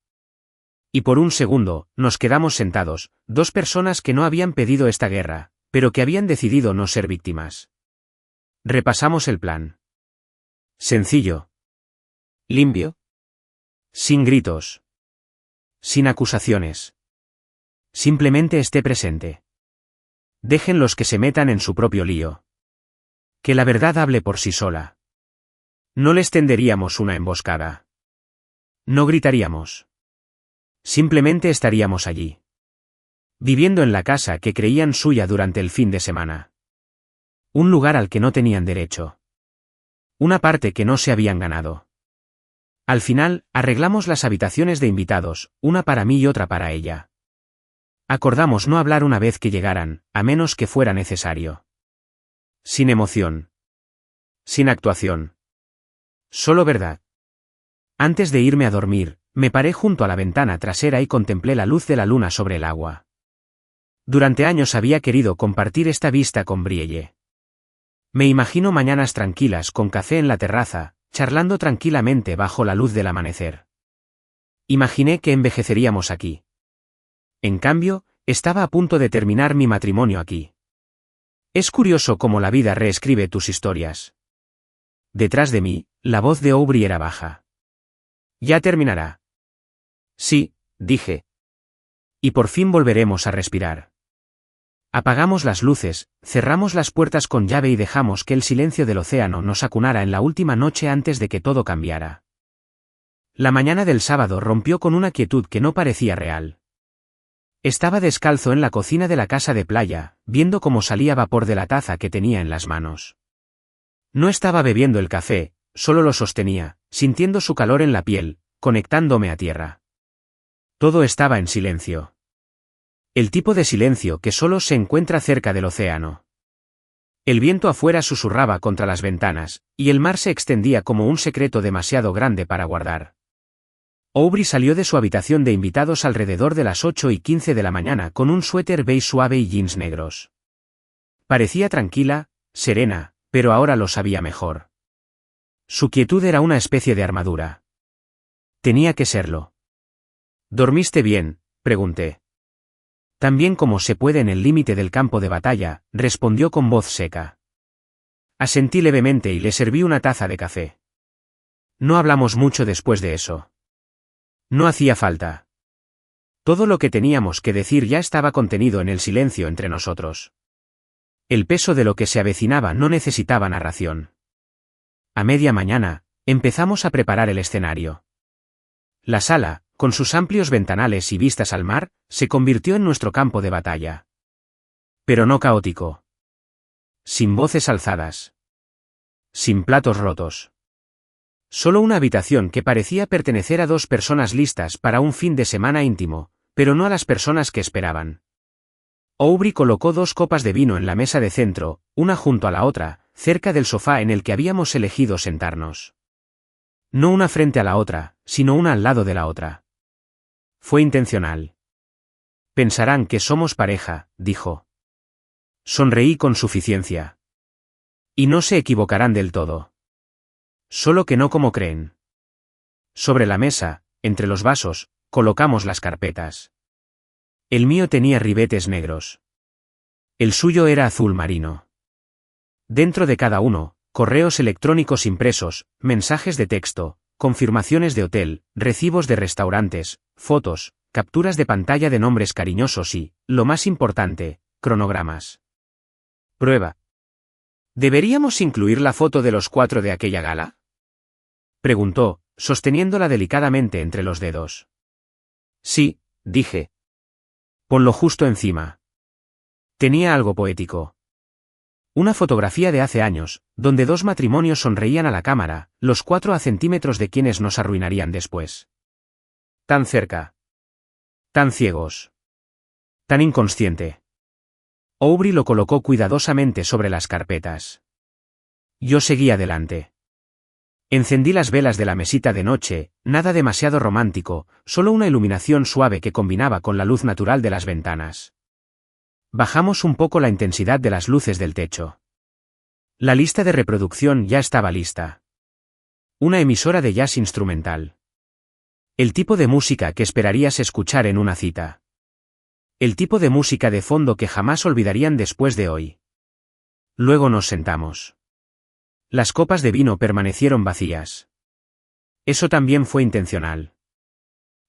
Y por un segundo, nos quedamos sentados, dos personas que no habían pedido esta guerra, pero que habían decidido no ser víctimas. Repasamos el plan. Sencillo. Limpio. Sin gritos. Sin acusaciones. Simplemente esté presente. Déjenlos que se metan en su propio lío. Que la verdad hable por sí sola. No les tenderíamos una emboscada. No gritaríamos. Simplemente estaríamos allí. Viviendo en la casa que creían suya durante el fin de semana. Un lugar al que no tenían derecho. Una parte que no se habían ganado. Al final, arreglamos las habitaciones de invitados, una para mí y otra para ella. Acordamos no hablar una vez que llegaran, a menos que fuera necesario. Sin emoción. Sin actuación. Solo verdad. Antes de irme a dormir, me paré junto a la ventana trasera y contemplé la luz de la luna sobre el agua. Durante años había querido compartir esta vista con Brielle. Me imagino mañanas tranquilas con café en la terraza, charlando tranquilamente bajo la luz del amanecer. Imaginé que envejeceríamos aquí. En cambio, estaba a punto de terminar mi matrimonio aquí. Es curioso cómo la vida reescribe tus historias. Detrás de mí, la voz de Aubrey era baja. Ya terminará. Sí, dije. Y por fin volveremos a respirar. Apagamos las luces, cerramos las puertas con llave y dejamos que el silencio del océano nos acunara en la última noche antes de que todo cambiara. La mañana del sábado rompió con una quietud que no parecía real. Estaba descalzo en la cocina de la casa de playa, viendo cómo salía vapor de la taza que tenía en las manos. No estaba bebiendo el café, solo lo sostenía, sintiendo su calor en la piel, conectándome a tierra. Todo estaba en silencio. El tipo de silencio que solo se encuentra cerca del océano. El viento afuera susurraba contra las ventanas, y el mar se extendía como un secreto demasiado grande para guardar. Aubrey salió de su habitación de invitados alrededor de las 8:15 de la mañana con un suéter beige suave y jeans negros. Parecía tranquila, serena, pero ahora lo sabía mejor. Su quietud era una especie de armadura. Tenía que serlo. ¿Dormiste bien?, pregunté. Tan bien como se puede en el límite del campo de batalla, respondió con voz seca. Asentí levemente y le serví una taza de café. No hablamos mucho después de eso. No hacía falta. Todo lo que teníamos que decir ya estaba contenido en el silencio entre nosotros. El peso de lo que se avecinaba no necesitaba narración. A media mañana, Empezamos a preparar el escenario. La sala, con sus amplios ventanales y vistas al mar, se convirtió en nuestro campo de batalla. Pero no caótico. Sin voces alzadas. Sin platos rotos. Solo una habitación que parecía pertenecer a dos personas listas para un fin de semana íntimo, pero no a las personas que esperaban. Aubrey colocó 2 copas de vino en la mesa de centro, una junto a la otra, cerca del sofá en el que habíamos elegido sentarnos. No una frente a la otra, sino una al lado de la otra. Fue intencional. Pensarán que somos pareja, dijo. Sonreí con suficiencia. Y no se equivocarán del todo. Solo que no como creen. Sobre la mesa, entre los vasos, colocamos las carpetas. El mío tenía ribetes negros. El suyo era azul marino. Dentro de cada uno, correos electrónicos impresos, mensajes de texto, confirmaciones de hotel, recibos de restaurantes, fotos, capturas de pantalla de nombres cariñosos y, lo más importante, cronogramas. Prueba. ¿Deberíamos incluir la foto de los 4 de aquella gala? Preguntó, sosteniéndola delicadamente entre los dedos. Sí, dije. Ponlo justo encima. Tenía algo poético. Una fotografía de hace años, donde 2 matrimonios sonreían a la cámara, los 4 a centímetros de quienes nos arruinarían después. Tan cerca. Tan ciegos. Tan inconsciente. Aubrey lo colocó cuidadosamente sobre las carpetas. Yo seguí adelante. Encendí las velas de la mesita de noche, nada demasiado romántico, solo una iluminación suave que combinaba con la luz natural de las ventanas. Bajamos un poco la intensidad de las luces del techo. La lista de reproducción ya estaba lista. Una emisora de jazz instrumental. El tipo de música que esperarías escuchar en una cita. El tipo de música de fondo que jamás olvidarían después de hoy. Luego nos sentamos. Las copas de vino permanecieron vacías. Eso también fue intencional.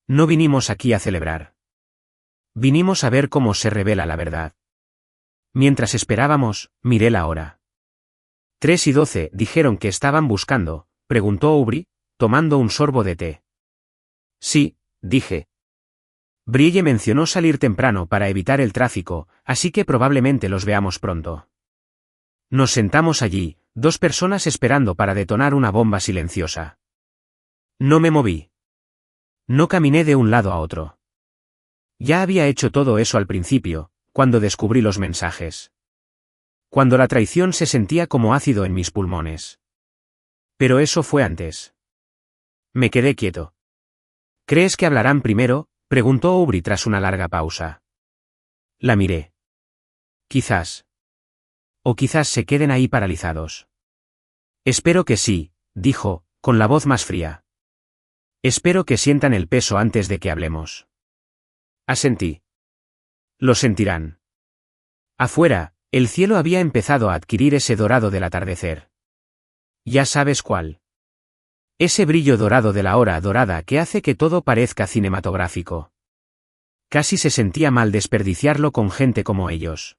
No vinimos aquí a celebrar. Vinimos a ver cómo se revela la verdad. Mientras esperábamos, miré la hora. 3:12 dijeron que estaban buscando, preguntó Aubrey, tomando un sorbo de té. Sí, dije. Brielle mencionó salir temprano para evitar el tráfico, así que probablemente los veamos pronto. Nos sentamos allí, 2 personas esperando para detonar una bomba silenciosa. No me moví. No caminé de un lado a otro. Ya había hecho todo eso al principio, cuando descubrí los mensajes. Cuando la traición se sentía como ácido en mis pulmones. Pero eso fue antes. Me quedé quieto. ¿Crees que hablarán primero?, preguntó Aubrey tras una larga pausa. La miré. Quizás. O quizás se queden ahí paralizados. Espero que sí, dijo, con la voz más fría. Espero que sientan el peso antes de que hablemos. Asentí. Lo sentirán. Afuera, el cielo había empezado a adquirir ese dorado del atardecer. Ya sabes cuál. Ese brillo dorado de la hora dorada que hace que todo parezca cinematográfico. Casi se sentía mal desperdiciarlo con gente como ellos.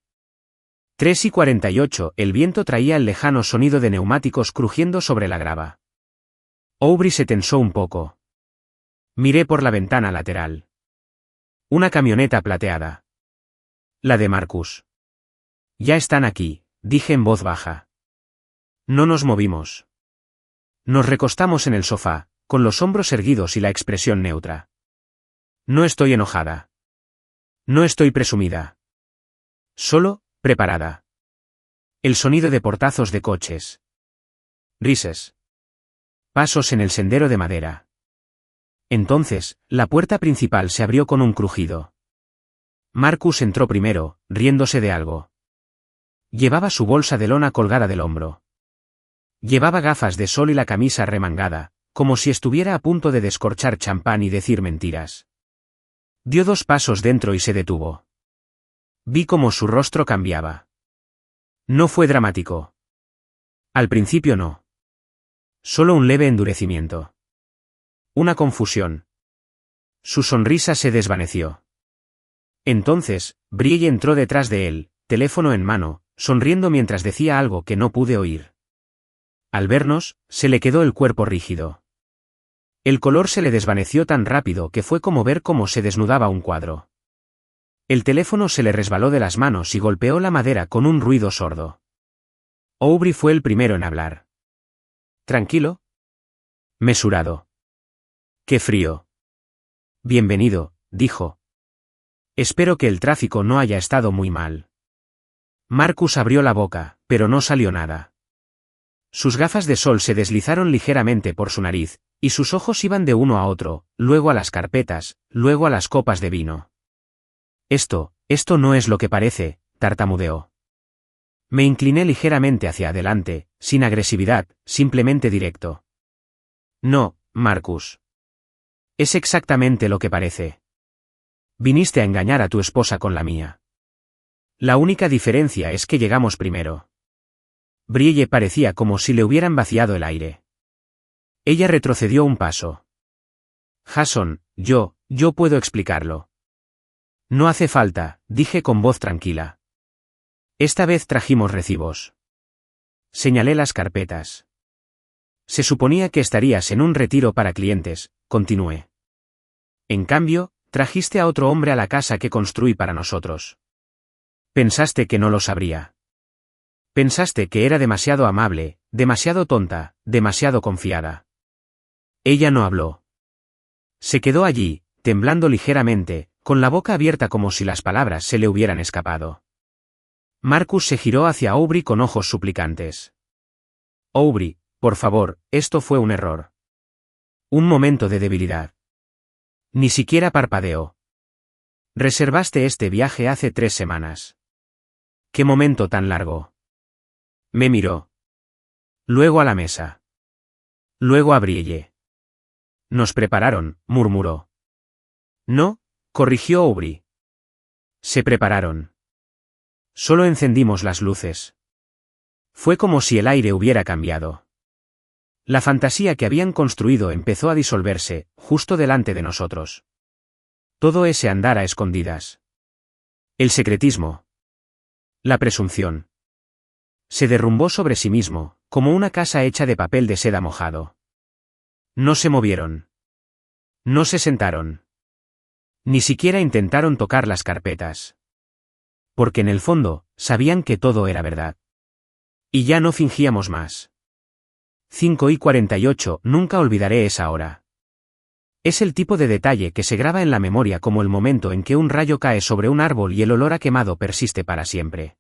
3:48, el viento traía el lejano sonido de neumáticos crujiendo sobre la grava. Aubrey se tensó un poco. Miré por la ventana lateral. Una camioneta plateada. La de Marcus. Ya están aquí, dije en voz baja. No nos movimos. Nos recostamos en el sofá, con los hombros erguidos y la expresión neutra. No estoy enojada. No estoy presumida. Solo, preparada. El sonido de portazos de coches. Risas. Pasos en el sendero de madera. Entonces, la puerta principal se abrió con un crujido. Marcus entró primero, riéndose de algo. Llevaba su bolsa de lona colgada del hombro. Llevaba gafas de sol y la camisa remangada, como si estuviera a punto de descorchar champán y decir mentiras. Dio 2 pasos dentro y se detuvo. Vi cómo su rostro cambiaba. No fue dramático. Al principio no. Solo un leve endurecimiento. Una confusión. Su sonrisa se desvaneció. Entonces, Brielle entró detrás de él, teléfono en mano, sonriendo mientras decía algo que no pude oír. Al vernos, se le quedó el cuerpo rígido. El color se le desvaneció tan rápido que fue como ver cómo se desnudaba un cuadro. El teléfono se le resbaló de las manos y golpeó la madera con un ruido sordo. Aubrey fue el primero en hablar. ¿Tranquilo? Mesurado. ¡Qué frío! Bienvenido, dijo. Espero que el tráfico no haya estado muy mal. Marcus abrió la boca, pero no salió nada. Sus gafas de sol se deslizaron ligeramente por su nariz, y sus ojos iban de uno a otro, luego a las carpetas, luego a las copas de vino. Esto no es lo que parece, tartamudeó. Me incliné ligeramente hacia adelante, sin agresividad, simplemente directo. No, Marcus. Es exactamente lo que parece. Viniste a engañar a tu esposa con la mía. La única diferencia es que llegamos primero. Brielle parecía como si le hubieran vaciado el aire. Ella retrocedió un paso. Jason, yo puedo explicarlo. No hace falta, dije con voz tranquila. Esta vez trajimos recibos. Señalé las carpetas. Se suponía que estarías en un retiro para clientes, continué. En cambio, trajiste a otro hombre a la casa que construí para nosotros. Pensaste que no lo sabría. Pensaste que era demasiado amable, demasiado tonta, demasiado confiada. Ella no habló. Se quedó allí, temblando ligeramente, con la boca abierta como si las palabras se le hubieran escapado. Marcus se giró hacia Aubrey con ojos suplicantes. Aubrey, por favor, esto fue un error. Un momento de debilidad. Ni siquiera parpadeó. Reservaste este viaje hace 3 semanas. ¿Qué momento tan largo? Me miró. Luego a la mesa. Luego a Brielle. Nos prepararon, murmuró. No, corrigió Aubrey. Se prepararon. Solo encendimos las luces. Fue como si el aire hubiera cambiado. La fantasía que habían construido empezó a disolverse, justo delante de nosotros. Todo ese andar a escondidas. El secretismo. La presunción. Se derrumbó sobre sí mismo, como una casa hecha de papel de seda mojado. No se movieron. No se sentaron. Ni siquiera intentaron tocar las carpetas. Porque en el fondo, sabían que todo era verdad. Y ya no fingíamos más. 5:48, nunca olvidaré esa hora. Es el tipo de detalle que se graba en la memoria como el momento en que un rayo cae sobre un árbol y el olor a quemado persiste para siempre.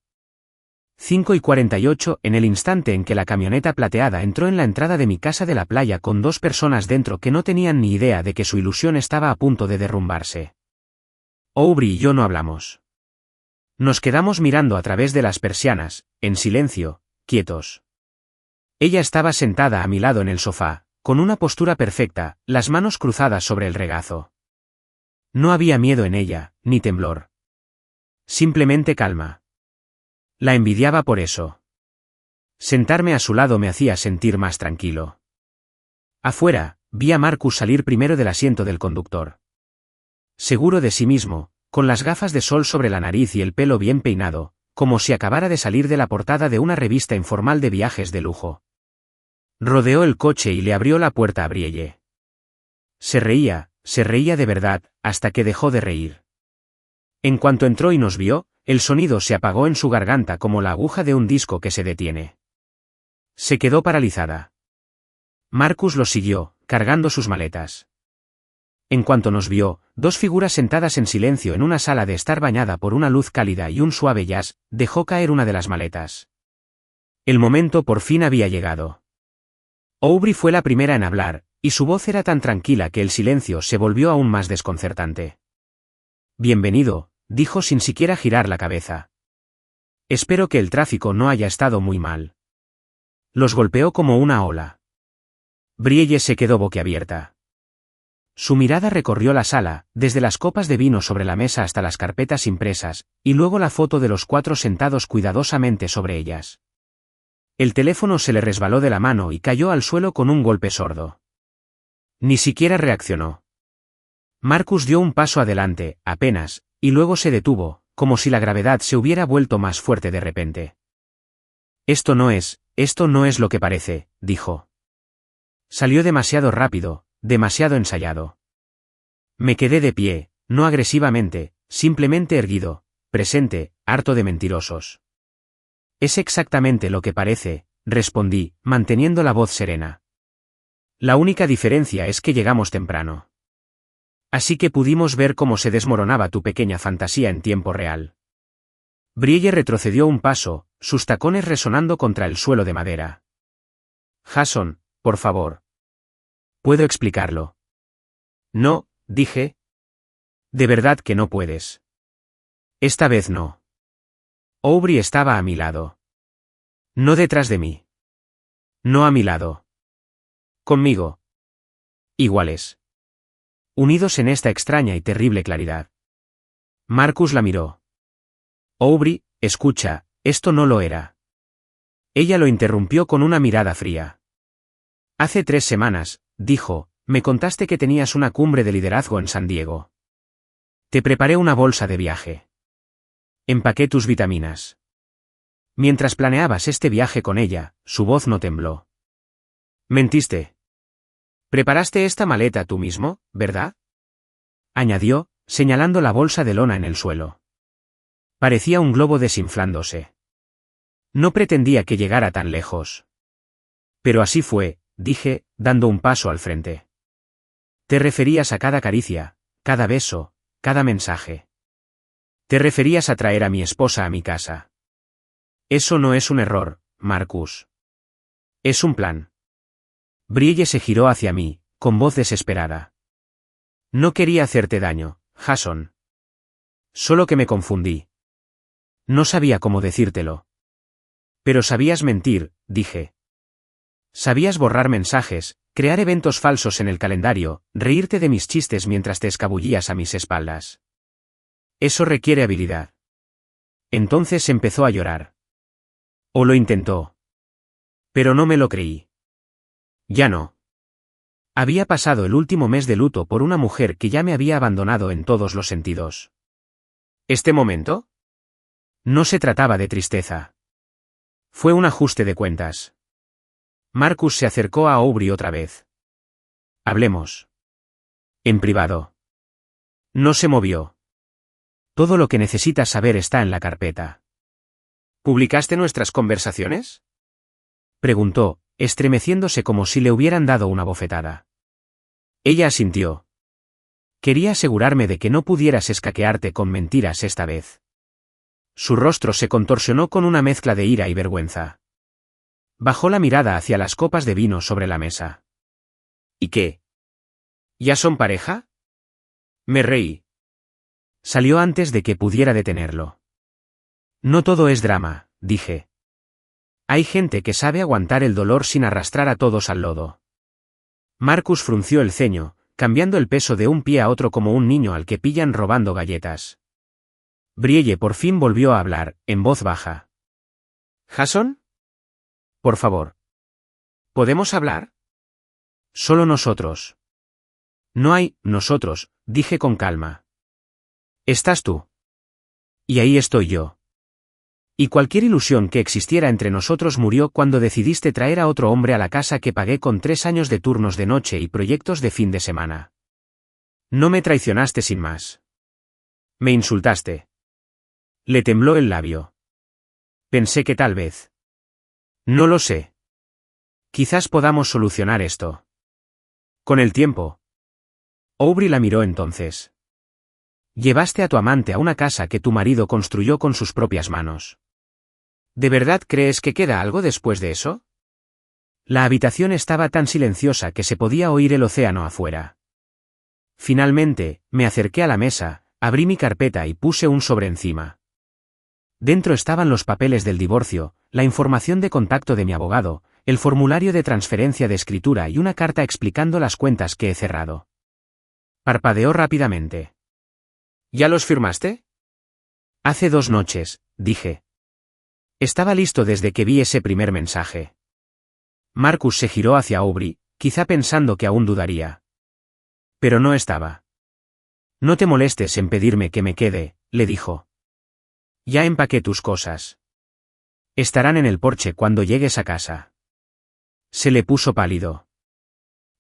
5:48, en el instante en que la camioneta plateada entró en la entrada de mi casa de la playa con 2 personas dentro que no tenían ni idea de que su ilusión estaba a punto de derrumbarse. Aubrey y yo no hablamos. Nos quedamos mirando a través de las persianas, en silencio, quietos. Ella estaba sentada a mi lado en el sofá, con una postura perfecta, las manos cruzadas sobre el regazo. No había miedo en ella, ni temblor. Simplemente calma. La envidiaba por eso. Sentarme a su lado me hacía sentir más tranquilo. Afuera, vi a Marcus salir primero del asiento del conductor. Seguro de sí mismo, con las gafas de sol sobre la nariz y el pelo bien peinado, como si acabara de salir de la portada de una revista informal de viajes de lujo. Rodeó el coche y le abrió la puerta a Brielle. Se reía de verdad, hasta que dejó de reír. En cuanto entró y nos vio, el sonido se apagó en su garganta como la aguja de un disco que se detiene. Se quedó paralizada. Marcus lo siguió, cargando sus maletas. En cuanto nos vio, 2 figuras sentadas en silencio en una sala de estar bañada por una luz cálida y un suave jazz, dejó caer una de las maletas. El momento por fin había llegado. Aubrey fue la primera en hablar, y su voz era tan tranquila que el silencio se volvió aún más desconcertante. Bienvenido, dijo sin siquiera girar la cabeza. Espero que el tráfico no haya estado muy mal. Los golpeó como una ola. Brielle se quedó boquiabierta. Su mirada recorrió la sala, desde las copas de vino sobre la mesa hasta las carpetas impresas, y luego la foto de los 4 sentados cuidadosamente sobre ellas. El teléfono se le resbaló de la mano y cayó al suelo con un golpe sordo. Ni siquiera reaccionó. Marcus dio un paso adelante, apenas, y luego se detuvo, como si la gravedad se hubiera vuelto más fuerte de repente. Esto no es lo que parece, dijo. Salió demasiado rápido, demasiado ensayado. Me quedé de pie, no agresivamente, simplemente erguido, presente, harto de mentirosos. Es exactamente lo que parece, respondí, manteniendo la voz serena. La única diferencia es que llegamos temprano. Así que pudimos ver cómo se desmoronaba tu pequeña fantasía en tiempo real. Brielle retrocedió un paso, sus tacones resonando contra el suelo de madera. Jason, por favor. ¿Puedo explicarlo? No, dije. De verdad que no puedes. Esta vez no. Aubrey estaba a mi lado. No detrás de mí. No a mi lado. Conmigo. Iguales. Unidos en esta extraña y terrible claridad. Marcus la miró. Aubrey, escucha, esto no lo era. Ella lo interrumpió con una mirada fría. Hace 3 semanas, dijo, me contaste que tenías una cumbre de liderazgo en San Diego. Te preparé una bolsa de viaje. Empaqué tus vitaminas. Mientras planeabas este viaje con ella, su voz no tembló. Mentiste. Preparaste esta maleta tú mismo, ¿verdad? Añadió, señalando la bolsa de lona en el suelo. Parecía un globo desinflándose. No pretendía que llegara tan lejos. Pero así fue, dije, dando un paso al frente. Te referías a cada caricia, cada beso, cada mensaje. Te referías a traer a mi esposa a mi casa. Eso no es un error, Marcus. Es un plan. Brielle se giró hacia mí, con voz desesperada. No quería hacerte daño, Jason. Solo que me confundí. No sabía cómo decírtelo. Pero sabías mentir, dije. Sabías borrar mensajes, crear eventos falsos en el calendario, reírte de mis chistes mientras te escabullías a mis espaldas. Eso requiere habilidad. Entonces empezó a llorar. O lo intentó. Pero no me lo creí. Ya no. Había pasado el último mes de luto por una mujer que ya me había abandonado en todos los sentidos. ¿Este momento? No se trataba de tristeza. Fue un ajuste de cuentas. Marcus se acercó a Aubrey otra vez. Hablemos. En privado. No se movió. Todo lo que necesitas saber está en la carpeta. ¿Publicaste nuestras conversaciones? Preguntó, estremeciéndose como si le hubieran dado una bofetada. Ella asintió. Quería asegurarme de que no pudieras escaquearte con mentiras esta vez. Su rostro se contorsionó con una mezcla de ira y vergüenza. Bajó la mirada hacia las copas de vino sobre la mesa. ¿Y qué? ¿Ya son pareja? Me reí. Salió antes de que pudiera detenerlo. No todo es drama, dije. Hay gente que sabe aguantar el dolor sin arrastrar a todos al lodo. Marcus frunció el ceño, cambiando el peso de un pie a otro como un niño al que pillan robando galletas. Brielle por fin volvió a hablar, en voz baja. ¿Jason? Por favor. ¿Podemos hablar? Solo nosotros. No hay nosotros, dije con calma. Estás tú. Y ahí estoy yo. Y cualquier ilusión que existiera entre nosotros murió cuando decidiste traer a otro hombre a la casa que pagué con 3 años de turnos de noche y proyectos de fin de semana. No me traicionaste sin más. Me insultaste. Le tembló el labio. Pensé que tal vez. No lo sé. Quizás podamos solucionar esto. Con el tiempo. Aubrey la miró entonces. Llevaste a tu amante a una casa que tu marido construyó con sus propias manos. ¿De verdad crees que queda algo después de eso? La habitación estaba tan silenciosa que se podía oír el océano afuera. Finalmente, me acerqué a la mesa, abrí mi carpeta y puse un sobre encima. Dentro estaban los papeles del divorcio, la información de contacto de mi abogado, el formulario de transferencia de escritura y una carta explicando las cuentas que he cerrado. Parpadeó rápidamente. ¿Ya los firmaste? Hace 2 noches, dije. Estaba listo desde que vi ese primer mensaje. Marcus se giró hacia Aubrey, quizá pensando que aún dudaría. Pero no estaba. No te molestes en pedirme que me quede, le dijo. Ya empaqué tus cosas. Estarán en el porche cuando llegues a casa. Se le puso pálido.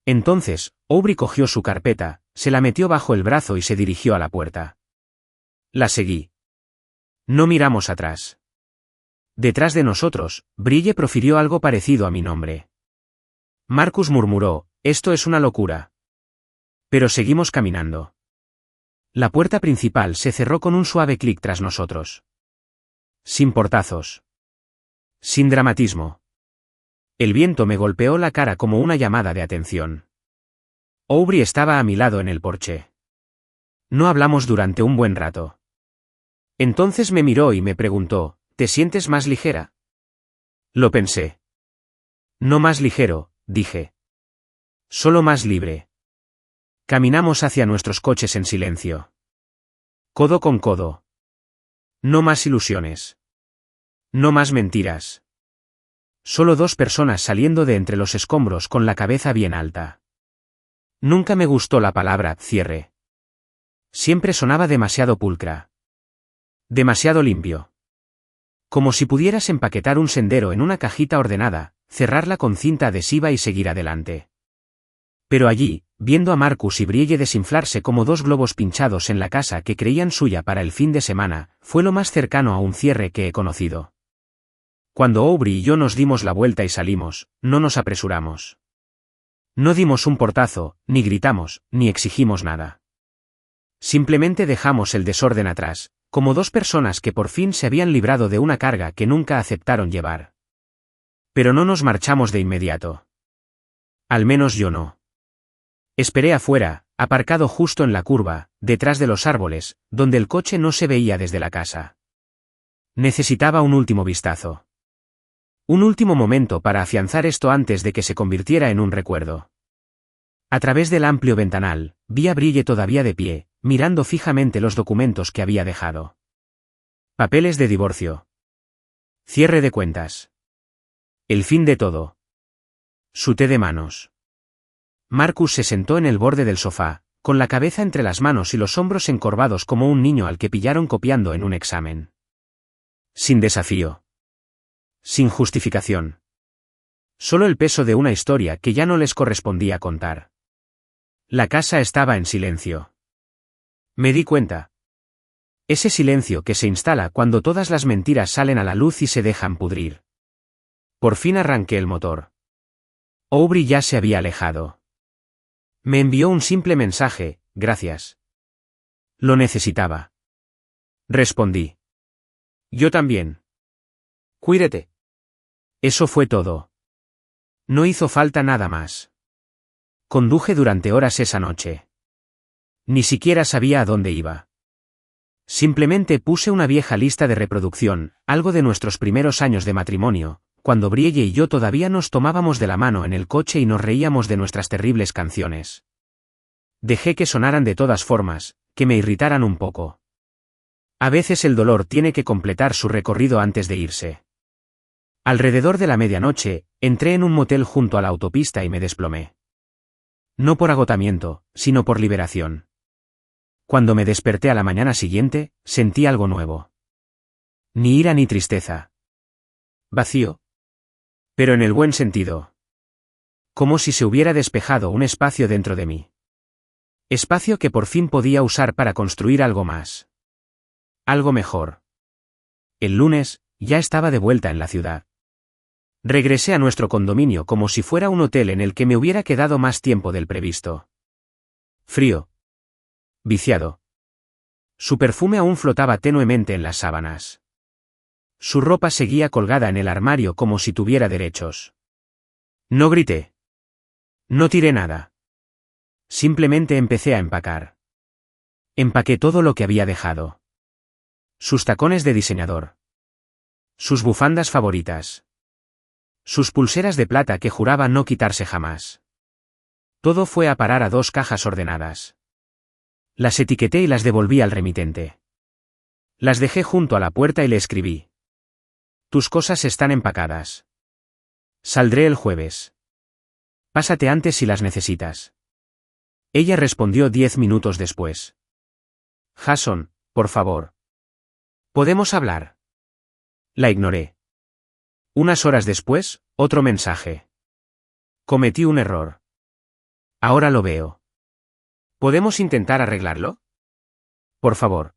Entonces, Aubrey cogió su carpeta, se la metió bajo el brazo y se dirigió a la puerta. La seguí. No miramos atrás. Detrás de nosotros, Brille profirió algo parecido a mi nombre. Marcus murmuró, esto es una locura. Pero seguimos caminando. La puerta principal se cerró con un suave clic tras nosotros. Sin portazos. Sin dramatismo. El viento me golpeó la cara como una llamada de atención. Aubrey estaba a mi lado en el porche. No hablamos durante un buen rato. Entonces me miró y me preguntó, ¿te sientes más ligera? Lo pensé. No más ligero, dije. Solo más libre. Caminamos hacia nuestros coches en silencio. Codo con codo. No más ilusiones. No más mentiras. Solo dos personas saliendo de entre los escombros con la cabeza bien alta. Nunca me gustó la palabra cierre. Siempre sonaba demasiado pulcra. Demasiado limpio. Como si pudieras empaquetar un sendero en una cajita ordenada, cerrarla con cinta adhesiva y seguir adelante. Pero allí, viendo a Marcus y Brille desinflarse como dos globos pinchados en la casa que creían suya para el fin de semana, fue lo más cercano a un cierre que he conocido. Cuando Aubrey y yo nos dimos la vuelta y salimos, no nos apresuramos. No dimos un portazo, ni gritamos, ni exigimos nada. Simplemente dejamos el desorden atrás, como dos personas que por fin se habían librado de una carga que nunca aceptaron llevar. Pero no nos marchamos de inmediato. Al menos yo no. Esperé afuera, aparcado justo en la curva, detrás de los árboles, donde el coche no se veía desde la casa. Necesitaba un último vistazo. Un último momento para afianzar esto antes de que se convirtiera en un recuerdo. A través del amplio ventanal, vi a Brille todavía de pie, mirando fijamente los documentos que había dejado. Papeles de divorcio. Cierre de cuentas. El fin de todo. Su té de manos. Marcus se sentó en el borde del sofá, con la cabeza entre las manos y los hombros encorvados como un niño al que pillaron copiando en un examen. Sin desafío. Sin justificación. Solo el peso de una historia que ya no les correspondía contar. La casa estaba en silencio. Me di cuenta. Ese silencio que se instala cuando todas las mentiras salen a la luz y se dejan pudrir. Por fin arranqué el motor. Aubrey ya se había alejado. Me envió un simple mensaje, gracias. Lo necesitaba. Respondí. Yo también. Cuídate. Eso fue todo. No hizo falta nada más. Conduje durante horas esa noche. Ni siquiera sabía a dónde iba. Simplemente puse una vieja lista de reproducción, algo de nuestros primeros años de matrimonio, cuando Brille y yo todavía nos tomábamos de la mano en el coche y nos reíamos de nuestras terribles canciones. Dejé que sonaran de todas formas, que me irritaran un poco. A veces el dolor tiene que completar su recorrido antes de irse. Alrededor de la medianoche, entré en un motel junto a la autopista y me desplomé. No por agotamiento, sino por liberación. Cuando me desperté a la mañana siguiente, sentí algo nuevo. Ni ira ni tristeza. Vacío. Pero en el buen sentido. Como si se hubiera despejado un espacio dentro de mí. Espacio que por fin podía usar para construir algo más. Algo mejor. El lunes, ya estaba de vuelta en la ciudad. Regresé a nuestro condominio como si fuera un hotel en el que me hubiera quedado más tiempo del previsto. Frío. Viciado. Su perfume aún flotaba tenuemente en las sábanas. Su ropa seguía colgada en el armario como si tuviera derechos. No grité. No tiré nada. Simplemente empecé a empacar. Empaqué todo lo que había dejado. Sus tacones de diseñador. Sus bufandas favoritas. Sus pulseras de plata que juraba no quitarse jamás. Todo fue a parar a 2 cajas ordenadas. Las etiqueté y las devolví al remitente. Las dejé junto a la puerta y le escribí. Tus cosas están empacadas. Saldré el jueves. Pásate antes si las necesitas. Ella respondió 10 minutos después. Jason, por favor. ¿Podemos hablar? La ignoré. Unas horas después, otro mensaje. Cometí un error. Ahora lo veo. ¿Podemos intentar arreglarlo? Por favor.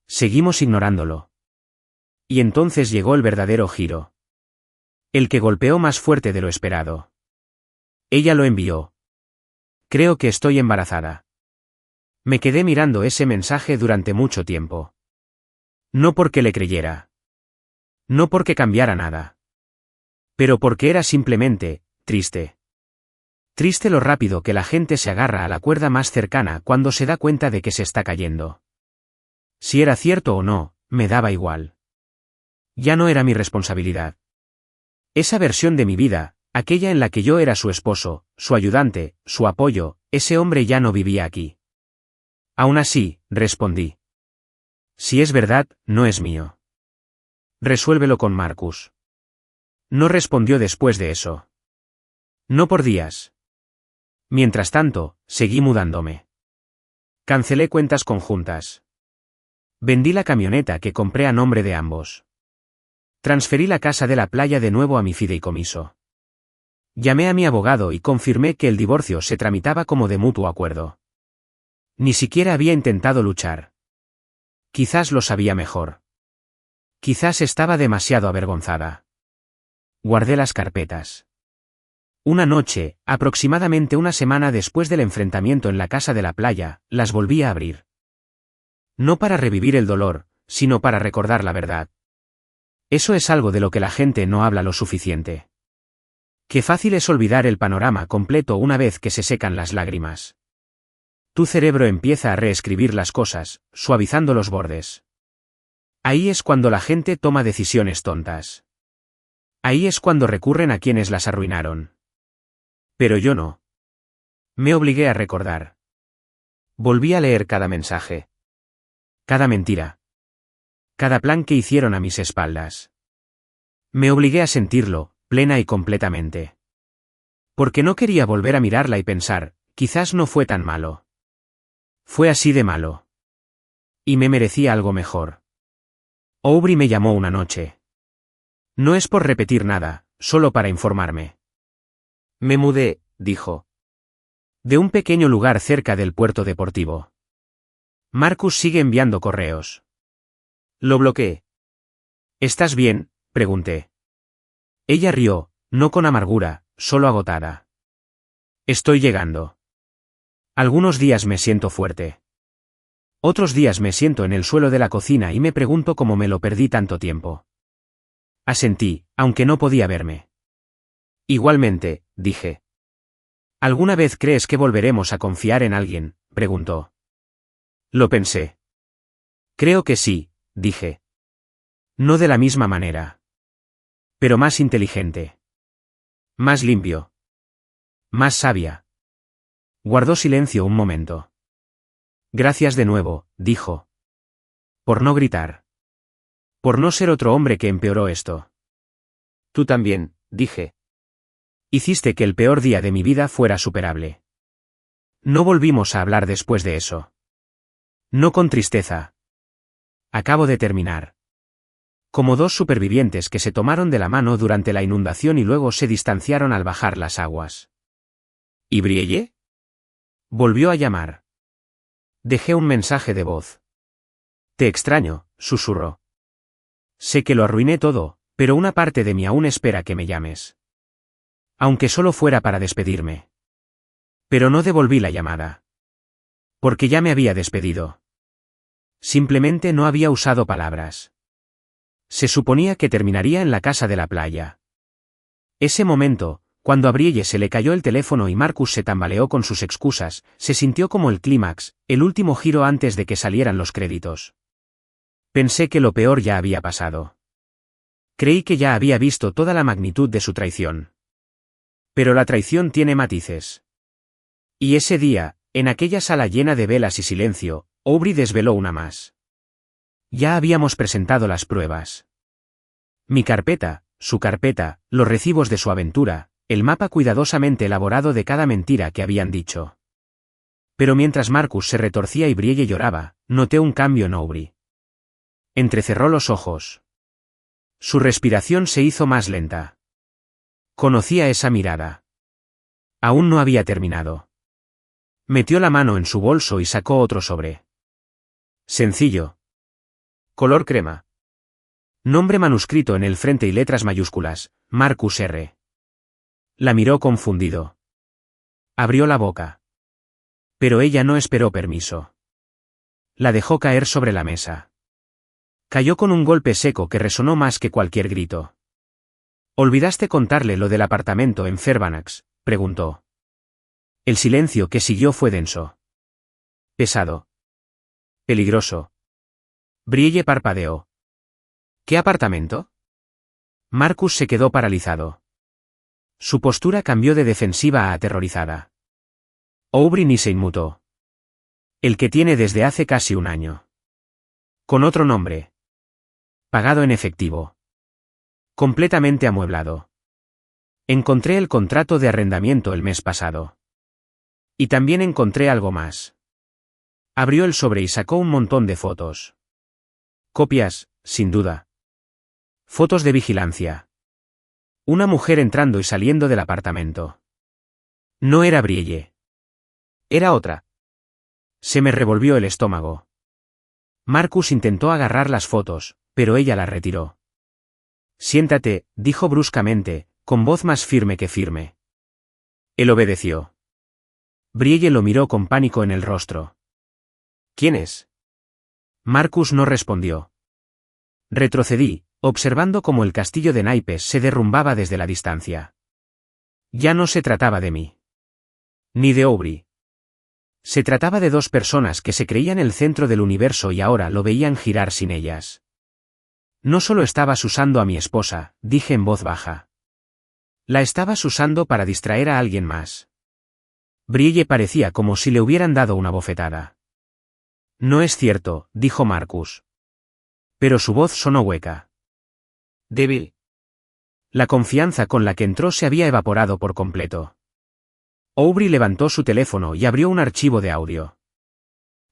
Seguimos ignorándolo. Y entonces llegó el verdadero giro. El que golpeó más fuerte de lo esperado. Ella lo envió. Creo que estoy embarazada. Me quedé mirando ese mensaje durante mucho tiempo. No porque le creyera. No porque cambiara nada. Pero porque era simplemente, triste. Triste lo rápido que la gente se agarra a la cuerda más cercana cuando se da cuenta de que se está cayendo. Si era cierto o no, me daba igual. Ya no era mi responsabilidad. Esa versión de mi vida, aquella en la que yo era su esposo, su ayudante, su apoyo, ese hombre ya no vivía aquí. Aún así, respondí. Si es verdad, no es mío. Resuélvelo con Marcus. No respondió después de eso. No por días. Mientras tanto, seguí mudándome. Cancelé cuentas conjuntas. Vendí la camioneta que compré a nombre de ambos. Transferí la casa de la playa de nuevo a mi fideicomiso. Llamé a mi abogado y confirmé que el divorcio se tramitaba como de mutuo acuerdo. Ni siquiera había intentado luchar. Quizás lo sabía mejor. Quizás estaba demasiado avergonzada. Guardé las carpetas. Una noche, aproximadamente una semana después del enfrentamiento en la casa de la playa, las volví a abrir. No para revivir el dolor, sino para recordar la verdad. Eso es algo de lo que la gente no habla lo suficiente. Qué fácil es olvidar el panorama completo una vez que se secan las lágrimas. Tu cerebro empieza a reescribir las cosas, suavizando los bordes. Ahí es cuando la gente toma decisiones tontas. Ahí es cuando recurren a quienes las arruinaron. Pero yo no. Me obligué a recordar. Volví a leer cada mensaje. Cada mentira. Cada plan que hicieron a mis espaldas. Me obligué a sentirlo, plena y completamente. Porque no quería volver a mirarla y pensar, quizás no fue tan malo. Fue así de malo. Y me merecía algo mejor. Aubrey me llamó una noche. No es por repetir nada, solo para informarme. Me mudé, dijo. De un pequeño lugar cerca del puerto deportivo. Marcus sigue enviando correos. Lo bloqueé. ¿Estás bien?, pregunté. Ella rió, no con amargura, solo agotada. Estoy llegando. Algunos días me siento fuerte. Otros días me siento en el suelo de la cocina y me pregunto cómo me lo perdí tanto tiempo. Asentí, aunque no podía verme. Igualmente, dije. ¿Alguna vez crees que volveremos a confiar en alguien?, preguntó. Lo pensé. Creo que sí, dije. No de la misma manera. Pero más inteligente. Más limpio. Más sabia. Guardó silencio un momento. Gracias de nuevo, dijo. Por no gritar. Por no ser otro hombre que empeoró esto. Tú también, dije. Hiciste que el peor día de mi vida fuera superable. No volvimos a hablar después de eso. No con tristeza. Acabo de terminar. Como dos supervivientes que se tomaron de la mano durante la inundación y luego se distanciaron al bajar las aguas. ¿Y Brielle? Volvió a llamar. Dejé un mensaje de voz. Te extraño, susurró. Sé que lo arruiné todo, pero una parte de mí aún espera que me llames. Aunque solo fuera para despedirme. Pero no devolví la llamada. Porque ya me había despedido. Simplemente no había usado palabras. Se suponía que terminaría en la casa de la playa. Ese momento, cuando a Brielle se le cayó el teléfono y Marcus se tambaleó con sus excusas, se sintió como el clímax, el último giro antes de que salieran los créditos. Pensé que lo peor ya había pasado. Creí que ya había visto toda la magnitud de su traición. Pero la traición tiene matices. Y ese día, en aquella sala llena de velas y silencio, Aubrey desveló una más. Ya habíamos presentado las pruebas. Mi carpeta, su carpeta, los recibos de su aventura, el mapa cuidadosamente elaborado de cada mentira que habían dicho. Pero mientras Marcus se retorcía y Brielle lloraba, noté un cambio en Aubrey. Entrecerró los ojos. Su respiración se hizo más lenta. Conocía esa mirada. Aún no había terminado. Metió la mano en su bolso y sacó otro sobre. Sencillo. Color crema. Nombre manuscrito en el frente y letras mayúsculas, Marcus R. La miró confundido. Abrió la boca. Pero ella no esperó permiso. La dejó caer sobre la mesa. Cayó con un golpe seco que resonó más que cualquier grito. ¿Olvidaste contarle lo del apartamento en Fairbanks?, preguntó. El silencio que siguió fue denso. Pesado. Peligroso. Brielle parpadeó. ¿Qué apartamento? Marcus se quedó paralizado. Su postura cambió de defensiva a aterrorizada. Aubrey ni se inmutó. El que tiene desde hace casi un año. Con otro nombre. Pagado en efectivo. Completamente amueblado. Encontré el contrato de arrendamiento el mes pasado. Y también encontré algo más. Abrió el sobre y sacó un montón de fotos. Copias, sin duda. Fotos de vigilancia. Una mujer entrando y saliendo del apartamento. No era Brielle. Era otra. Se me revolvió el estómago. Marcus intentó agarrar las fotos, pero ella las retiró. Siéntate, dijo bruscamente, con voz más firme que firme. Él obedeció. Brielle lo miró con pánico en el rostro. ¿Quién es? Marcus no respondió. Retrocedí, observando cómo el castillo de naipes se derrumbaba desde la distancia. Ya no se trataba de mí. Ni de Aubrey. Se trataba de dos personas que se creían el centro del universo y ahora lo veían girar sin ellas. No solo estabas usando a mi esposa, dije en voz baja. La estabas usando para distraer a alguien más. Brielle parecía como si le hubieran dado una bofetada. No es cierto, dijo Marcus. Pero su voz sonó hueca. Débil. La confianza con la que entró se había evaporado por completo. Aubrey levantó su teléfono y abrió un archivo de audio.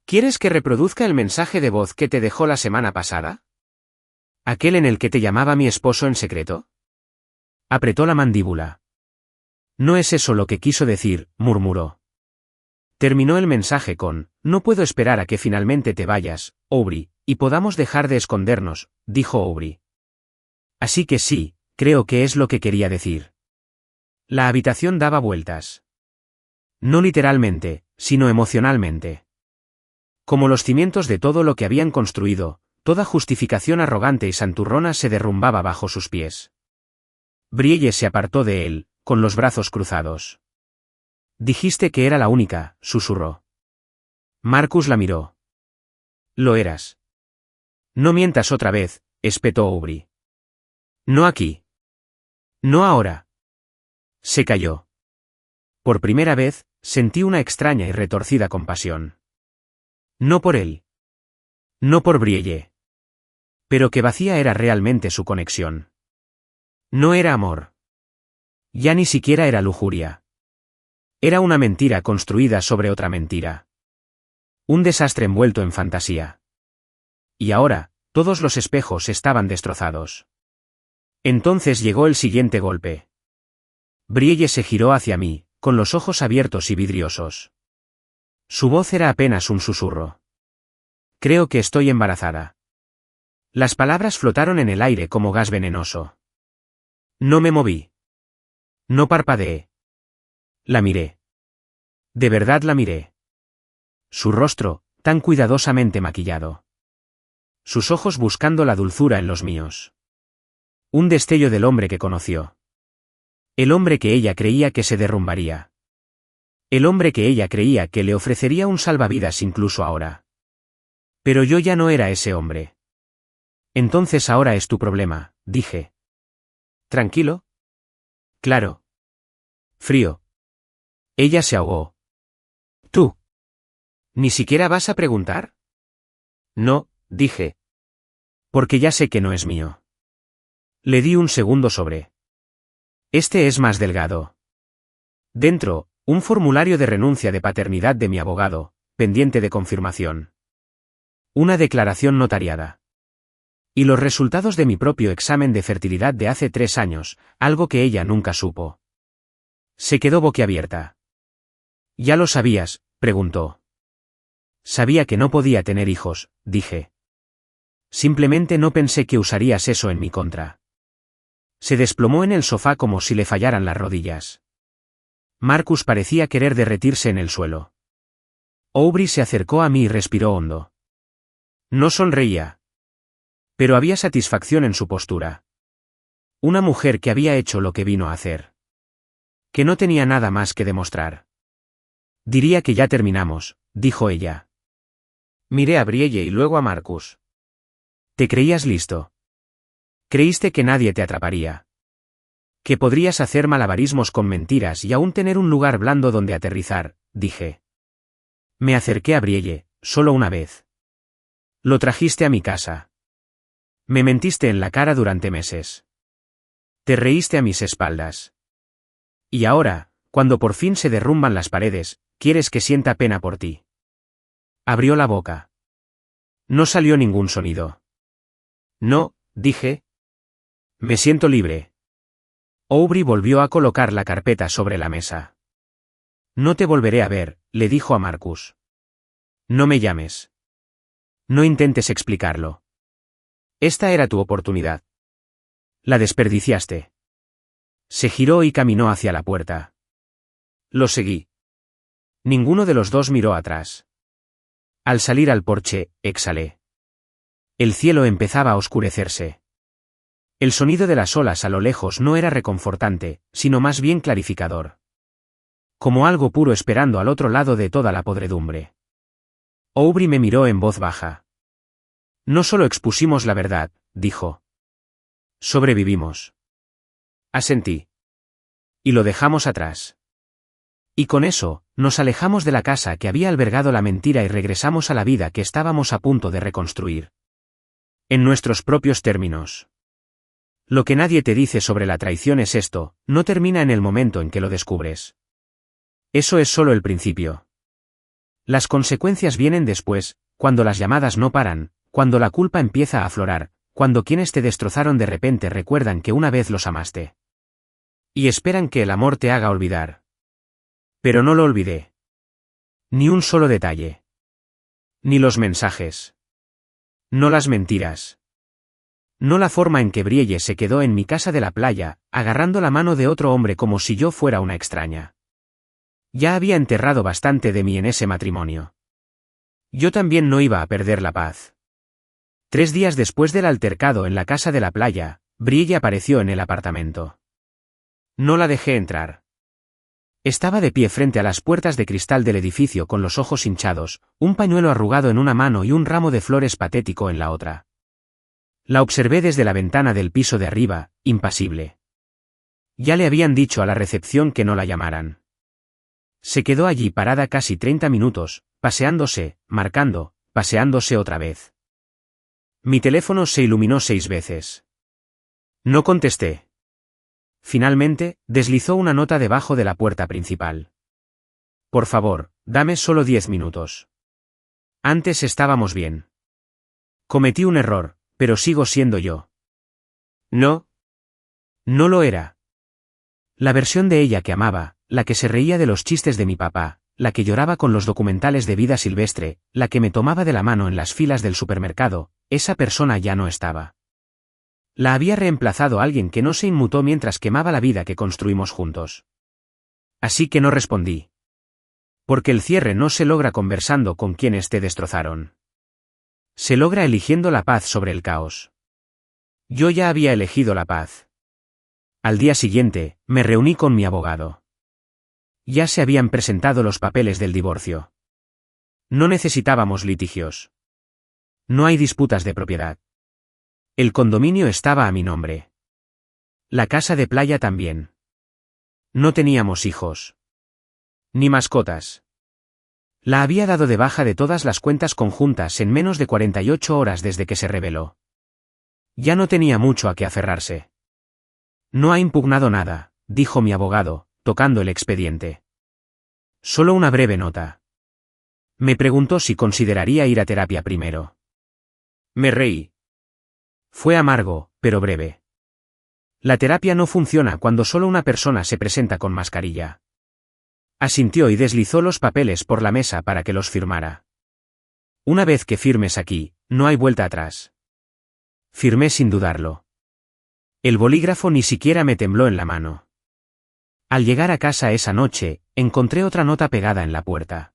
¿Quieres que reproduzca el mensaje de voz que te dejó la semana pasada? ¿Aquel en el que te llamaba mi esposo en secreto? Apretó la mandíbula. No es eso lo que quiso decir, murmuró. Terminó el mensaje con, no puedo esperar a que finalmente te vayas, Aubrey, y podamos dejar de escondernos, dijo Aubrey. Así que sí, creo que es lo que quería decir. La habitación daba vueltas. No literalmente, sino emocionalmente. Como los cimientos de todo lo que habían construido, toda justificación arrogante y santurrona se derrumbaba bajo sus pies. Brielle se apartó de él, con los brazos cruzados. Dijiste que era la única, susurró. Marcus la miró. Lo eras. No mientas otra vez, espetó Aubrey. No aquí. No ahora. Se calló. Por primera vez, sentí una extraña y retorcida compasión. No por él. No por Brielle. Pero qué vacía era realmente su conexión. No era amor. Ya ni siquiera era lujuria. Era una mentira construida sobre otra mentira. Un desastre envuelto en fantasía. Y ahora, todos los espejos estaban destrozados. Entonces llegó el siguiente golpe. Brielle se giró hacia mí, con los ojos abiertos y vidriosos. Su voz era apenas un susurro. Creo que estoy embarazada. Las palabras flotaron en el aire como gas venenoso. No me moví. No parpadeé. La miré. De verdad la miré. Su rostro, tan cuidadosamente maquillado. Sus ojos buscando la dulzura en los míos. Un destello del hombre que conoció. El hombre que ella creía que se derrumbaría. El hombre que ella creía que le ofrecería un salvavidas incluso ahora. Pero yo ya no era ese hombre. Entonces ahora es tu problema, dije. ¿Tranquilo? Claro. Frío. Ella se ahogó. ¿Tú? ¿Ni siquiera vas a preguntar? No, dije. Porque ya sé que no es mío. Le di un segundo sobre. Este es más delgado. Dentro, un formulario de renuncia de paternidad de mi abogado, pendiente de confirmación. Una declaración notariada. Y los resultados de mi propio examen de fertilidad de hace 3 años, algo que ella nunca supo. Se quedó boquiabierta. ¿Ya lo sabías?, preguntó. Sabía que no podía tener hijos, dije. Simplemente no pensé que usarías eso en mi contra. Se desplomó en el sofá como si le fallaran las rodillas. Marcus parecía querer derretirse en el suelo. Aubrey se acercó a mí y respiró hondo. No sonreía. Pero había satisfacción en su postura. Una mujer que había hecho lo que vino a hacer. Que no tenía nada más que demostrar. Diría que ya terminamos, dijo ella. Miré a Brielle y luego a Marcus. ¿Te creías listo? ¿Creíste que nadie te atraparía? Que podrías hacer malabarismos con mentiras y aún tener un lugar blando donde aterrizar, dije. Me acerqué a Brielle, solo una vez. Lo trajiste a mi casa. Me mentiste en la cara durante meses. Te reíste a mis espaldas. Y ahora, cuando por fin se derrumban las paredes, quieres que sienta pena por ti. Abrió la boca. No salió ningún sonido. No, dije. Me siento libre. Aubrey volvió a colocar la carpeta sobre la mesa. No te volveré a ver, le dijo a Marcus. No me llames. No intentes explicarlo. Esta era tu oportunidad. La desperdiciaste. Se giró y caminó hacia la puerta. Lo seguí. Ninguno de los dos miró atrás. Al salir al porche, exhalé. El cielo empezaba a oscurecerse. El sonido de las olas a lo lejos no era reconfortante, sino más bien clarificador. Como algo puro esperando al otro lado de toda la podredumbre. Aubrey me miró en voz baja. No solo expusimos la verdad, dijo. Sobrevivimos. Asentí. Y lo dejamos atrás. Y con eso, nos alejamos de la casa que había albergado la mentira y regresamos a la vida que estábamos a punto de reconstruir. En nuestros propios términos. Lo que nadie te dice sobre la traición es esto, no termina en el momento en que lo descubres. Eso es solo el principio. Las consecuencias vienen después, cuando las llamadas no paran, cuando la culpa empieza a aflorar, cuando quienes te destrozaron de repente recuerdan que una vez los amaste. Y esperan que el amor te haga olvidar. Pero no lo olvidé. Ni un solo detalle. Ni los mensajes. No las mentiras. No la forma en que Brielle se quedó en mi casa de la playa, agarrando la mano de otro hombre como si yo fuera una extraña. Ya había enterrado bastante de mí en ese matrimonio. Yo también no iba a perder la paz. 3 días después del altercado en la casa de la playa, Brielle apareció en el apartamento. No la dejé entrar. Estaba de pie frente a las puertas de cristal del edificio con los ojos hinchados, un pañuelo arrugado en una mano y un ramo de flores patético en la otra. La observé desde la ventana del piso de arriba, impasible. Ya le habían dicho a la recepción que no la llamaran. Se quedó allí parada casi 30 minutos, paseándose, marcando, paseándose otra vez. Mi teléfono se iluminó 6 veces. No contesté. Finalmente, deslizó una nota debajo de la puerta principal. Por favor, dame solo 10 minutos. Antes estábamos bien. Cometí un error, pero sigo siendo yo. No. No lo era. La versión de ella que amaba, la que se reía de los chistes de mi papá, la que lloraba con los documentales de vida silvestre, la que me tomaba de la mano en las filas del supermercado, esa persona ya no estaba. La había reemplazado alguien que no se inmutó mientras quemaba la vida que construimos juntos. Así que no respondí. Porque el cierre no se logra conversando con quienes te destrozaron. Se logra eligiendo la paz sobre el caos. Yo ya había elegido la paz. Al día siguiente, me reuní con mi abogado. Ya se habían presentado los papeles del divorcio. No necesitábamos litigios. No hay disputas de propiedad. El condominio estaba a mi nombre. La casa de playa también. No teníamos hijos. Ni mascotas. La había dado de baja de todas las cuentas conjuntas en menos de 48 horas desde que se reveló. Ya no tenía mucho a qué aferrarse. No ha impugnado nada, dijo mi abogado, tocando el expediente. Solo una breve nota. Me preguntó si consideraría ir a terapia primero. Me reí. Fue amargo, pero breve. La terapia no funciona cuando solo una persona se presenta con mascarilla. Asintió y deslizó los papeles por la mesa para que los firmara. Una vez que firmes aquí, no hay vuelta atrás. Firmé sin dudarlo. El bolígrafo ni siquiera me tembló en la mano. Al llegar a casa esa noche, encontré otra nota pegada en la puerta.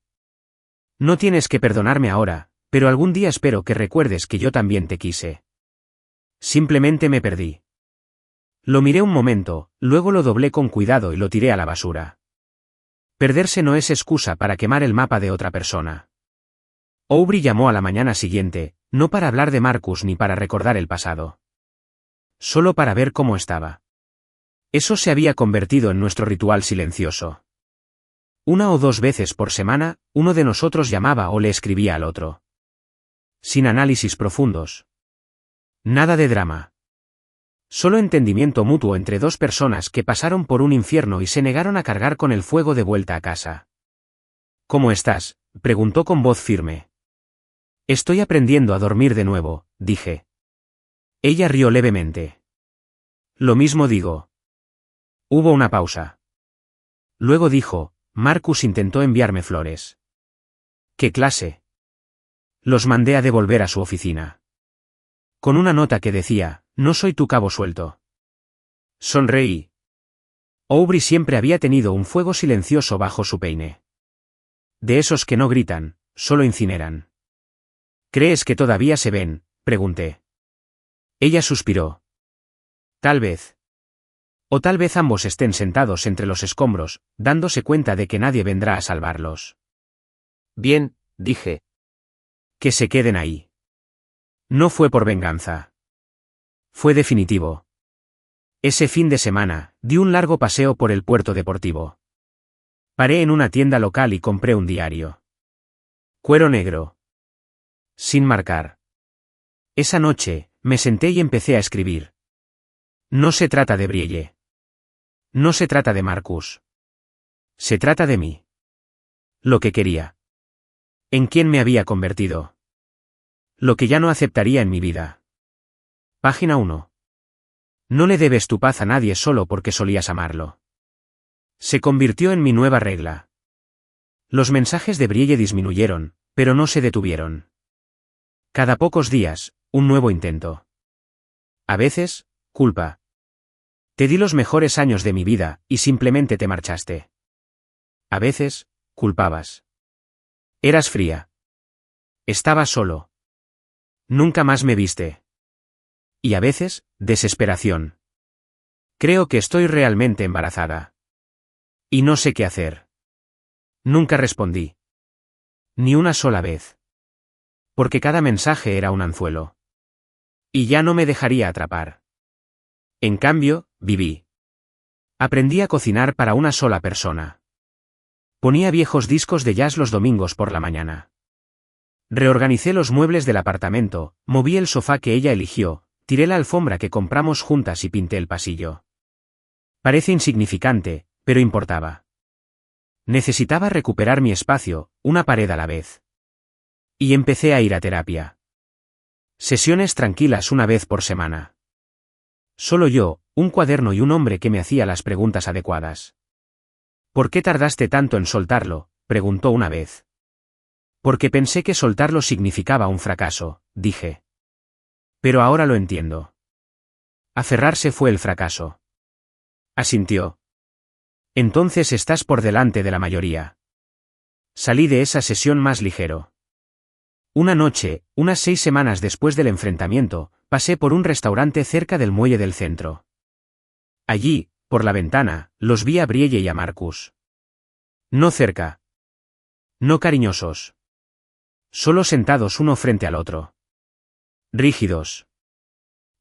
No tienes que perdonarme ahora, pero algún día espero que recuerdes que yo también te quise. Simplemente me perdí. Lo miré un momento, luego lo doblé con cuidado y lo tiré a la basura. Perderse no es excusa para quemar el mapa de otra persona. Aubrey llamó a la mañana siguiente, no para hablar de Marcus ni para recordar el pasado. Solo para ver cómo estaba. Eso se había convertido en nuestro ritual silencioso. 1 o 2 veces por semana, uno de nosotros llamaba o le escribía al otro. Sin análisis profundos. Nada de drama. Solo entendimiento mutuo entre dos personas que pasaron por un infierno y se negaron a cargar con el fuego de vuelta a casa. ¿Cómo estás?, preguntó con voz firme. Estoy aprendiendo a dormir de nuevo, dije. Ella rió levemente. Lo mismo digo. Hubo una pausa. Luego dijo, Marcus intentó enviarme flores. ¿Qué clase? Los mandé a devolver a su oficina. Con una nota que decía, no soy tu cabo suelto. Sonreí. Aubrey siempre había tenido un fuego silencioso bajo su peine. De esos que no gritan, solo incineran. ¿Crees que todavía se ven?, pregunté. Ella suspiró. Tal vez. O tal vez ambos estén sentados entre los escombros, dándose cuenta de que nadie vendrá a salvarlos. Bien, dije. Que se queden ahí. No fue por venganza. Fue definitivo. Ese fin de semana, di un largo paseo por el puerto deportivo. Paré en una tienda local y compré un diario. Cuero negro. Sin marcar. Esa noche, me senté y empecé a escribir. No se trata de Brielle. No se trata de Marcus. Se trata de mí. Lo que quería. En quién me había convertido. Lo que ya no aceptaría en mi vida. Página 1. No le debes tu paz a nadie solo porque solías amarlo. Se convirtió en mi nueva regla. Los mensajes de Brielle disminuyeron, pero no se detuvieron. Cada pocos días, un nuevo intento. A veces, culpa. Te di los mejores años de mi vida, y simplemente te marchaste. A veces, culpabas. Eras fría. Estaba solo. Nunca más me viste. Y a veces, desesperación. Creo que estoy realmente embarazada. Y no sé qué hacer. Nunca respondí. Ni una sola vez. Porque cada mensaje era un anzuelo. Y ya no me dejaría atrapar. En cambio, viví. Aprendí a cocinar para una sola persona. Ponía viejos discos de jazz los domingos por la mañana. Reorganicé los muebles del apartamento, moví el sofá que ella eligió, tiré la alfombra que compramos juntas y pinté el pasillo. Parece insignificante, pero importaba. Necesitaba recuperar mi espacio, una pared a la vez. Y empecé a ir a terapia. Sesiones tranquilas una vez por semana. Solo yo, un cuaderno y un hombre que me hacía las preguntas adecuadas. ¿Por qué tardaste tanto en soltarlo?, preguntó una vez. Porque pensé que soltarlo significaba un fracaso, dije. Pero ahora lo entiendo. Aferrarse fue el fracaso. Asintió. Entonces estás por delante de la mayoría. Salí de esa sesión más ligero. Una noche, unas 6 semanas después del enfrentamiento, pasé por un restaurante cerca del muelle del centro. Allí, por la ventana, los vi a Brielle y a Marcus. No cerca. No cariñosos. Solo sentados uno frente al otro. Rígidos.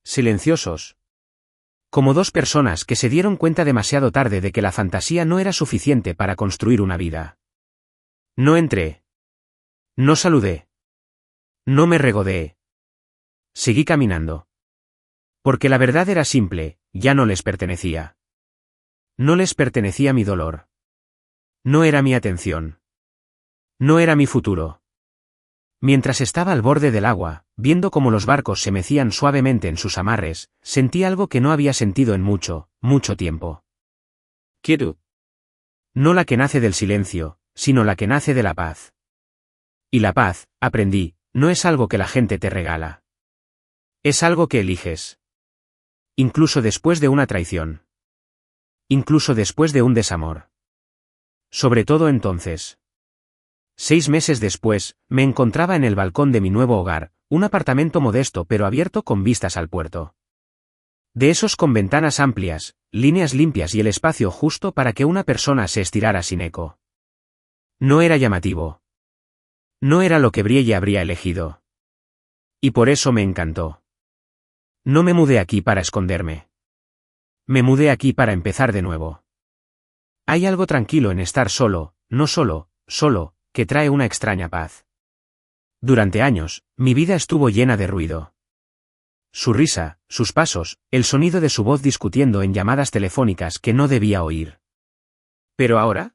Silenciosos. Como dos personas que se dieron cuenta demasiado tarde de que la fantasía no era suficiente para construir una vida. No entré. No saludé. No me regodeé. Seguí caminando. Porque la verdad era simple, ya no les pertenecía. No les pertenecía mi dolor. No era mi atención. No era mi futuro. Mientras estaba al borde del agua, viendo cómo los barcos se mecían suavemente en sus amarres, sentí algo que no había sentido en mucho, mucho tiempo. Quietud. No la que nace del silencio, sino la que nace de la paz. Y la paz, aprendí, no es algo que la gente te regala. Es algo que eliges. Incluso después de una traición. Incluso después de un desamor. Sobre todo entonces. 6 meses después, me encontraba en el balcón de mi nuevo hogar, un apartamento modesto pero abierto con vistas al puerto. De esos con ventanas amplias, líneas limpias y el espacio justo para que una persona se estirara sin eco. No era llamativo. No era lo que Brielle habría elegido. Y por eso me encantó. No me mudé aquí para esconderme. Me mudé aquí para empezar de nuevo. Hay algo tranquilo en estar solo, no solo, que trae una extraña paz. Durante años, mi vida estuvo llena de ruido. Su risa, sus pasos, el sonido de su voz discutiendo en llamadas telefónicas que no debía oír. ¿Pero ahora?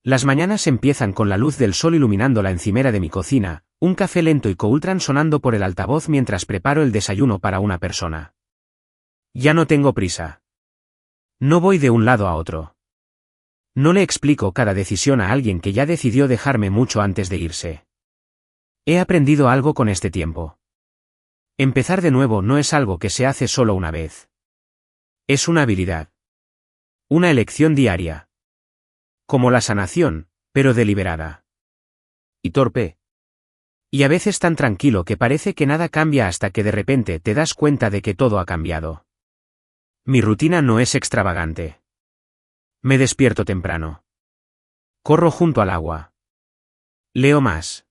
Las mañanas empiezan con la luz del sol iluminando la encimera de mi cocina, un café lento y Coultran sonando por el altavoz mientras preparo el desayuno para una persona. Ya no tengo prisa. No voy de un lado a otro. No le explico cada decisión a alguien que ya decidió dejarme mucho antes de irse. He aprendido algo con este tiempo. Empezar de nuevo no es algo que se hace solo una vez. Es una habilidad. Una elección diaria. Como la sanación, pero deliberada. Y torpe. Y a veces tan tranquilo que parece que nada cambia hasta que de repente te das cuenta de que todo ha cambiado. Mi rutina no es extravagante. Me despierto temprano. Corro junto al agua. Leo más.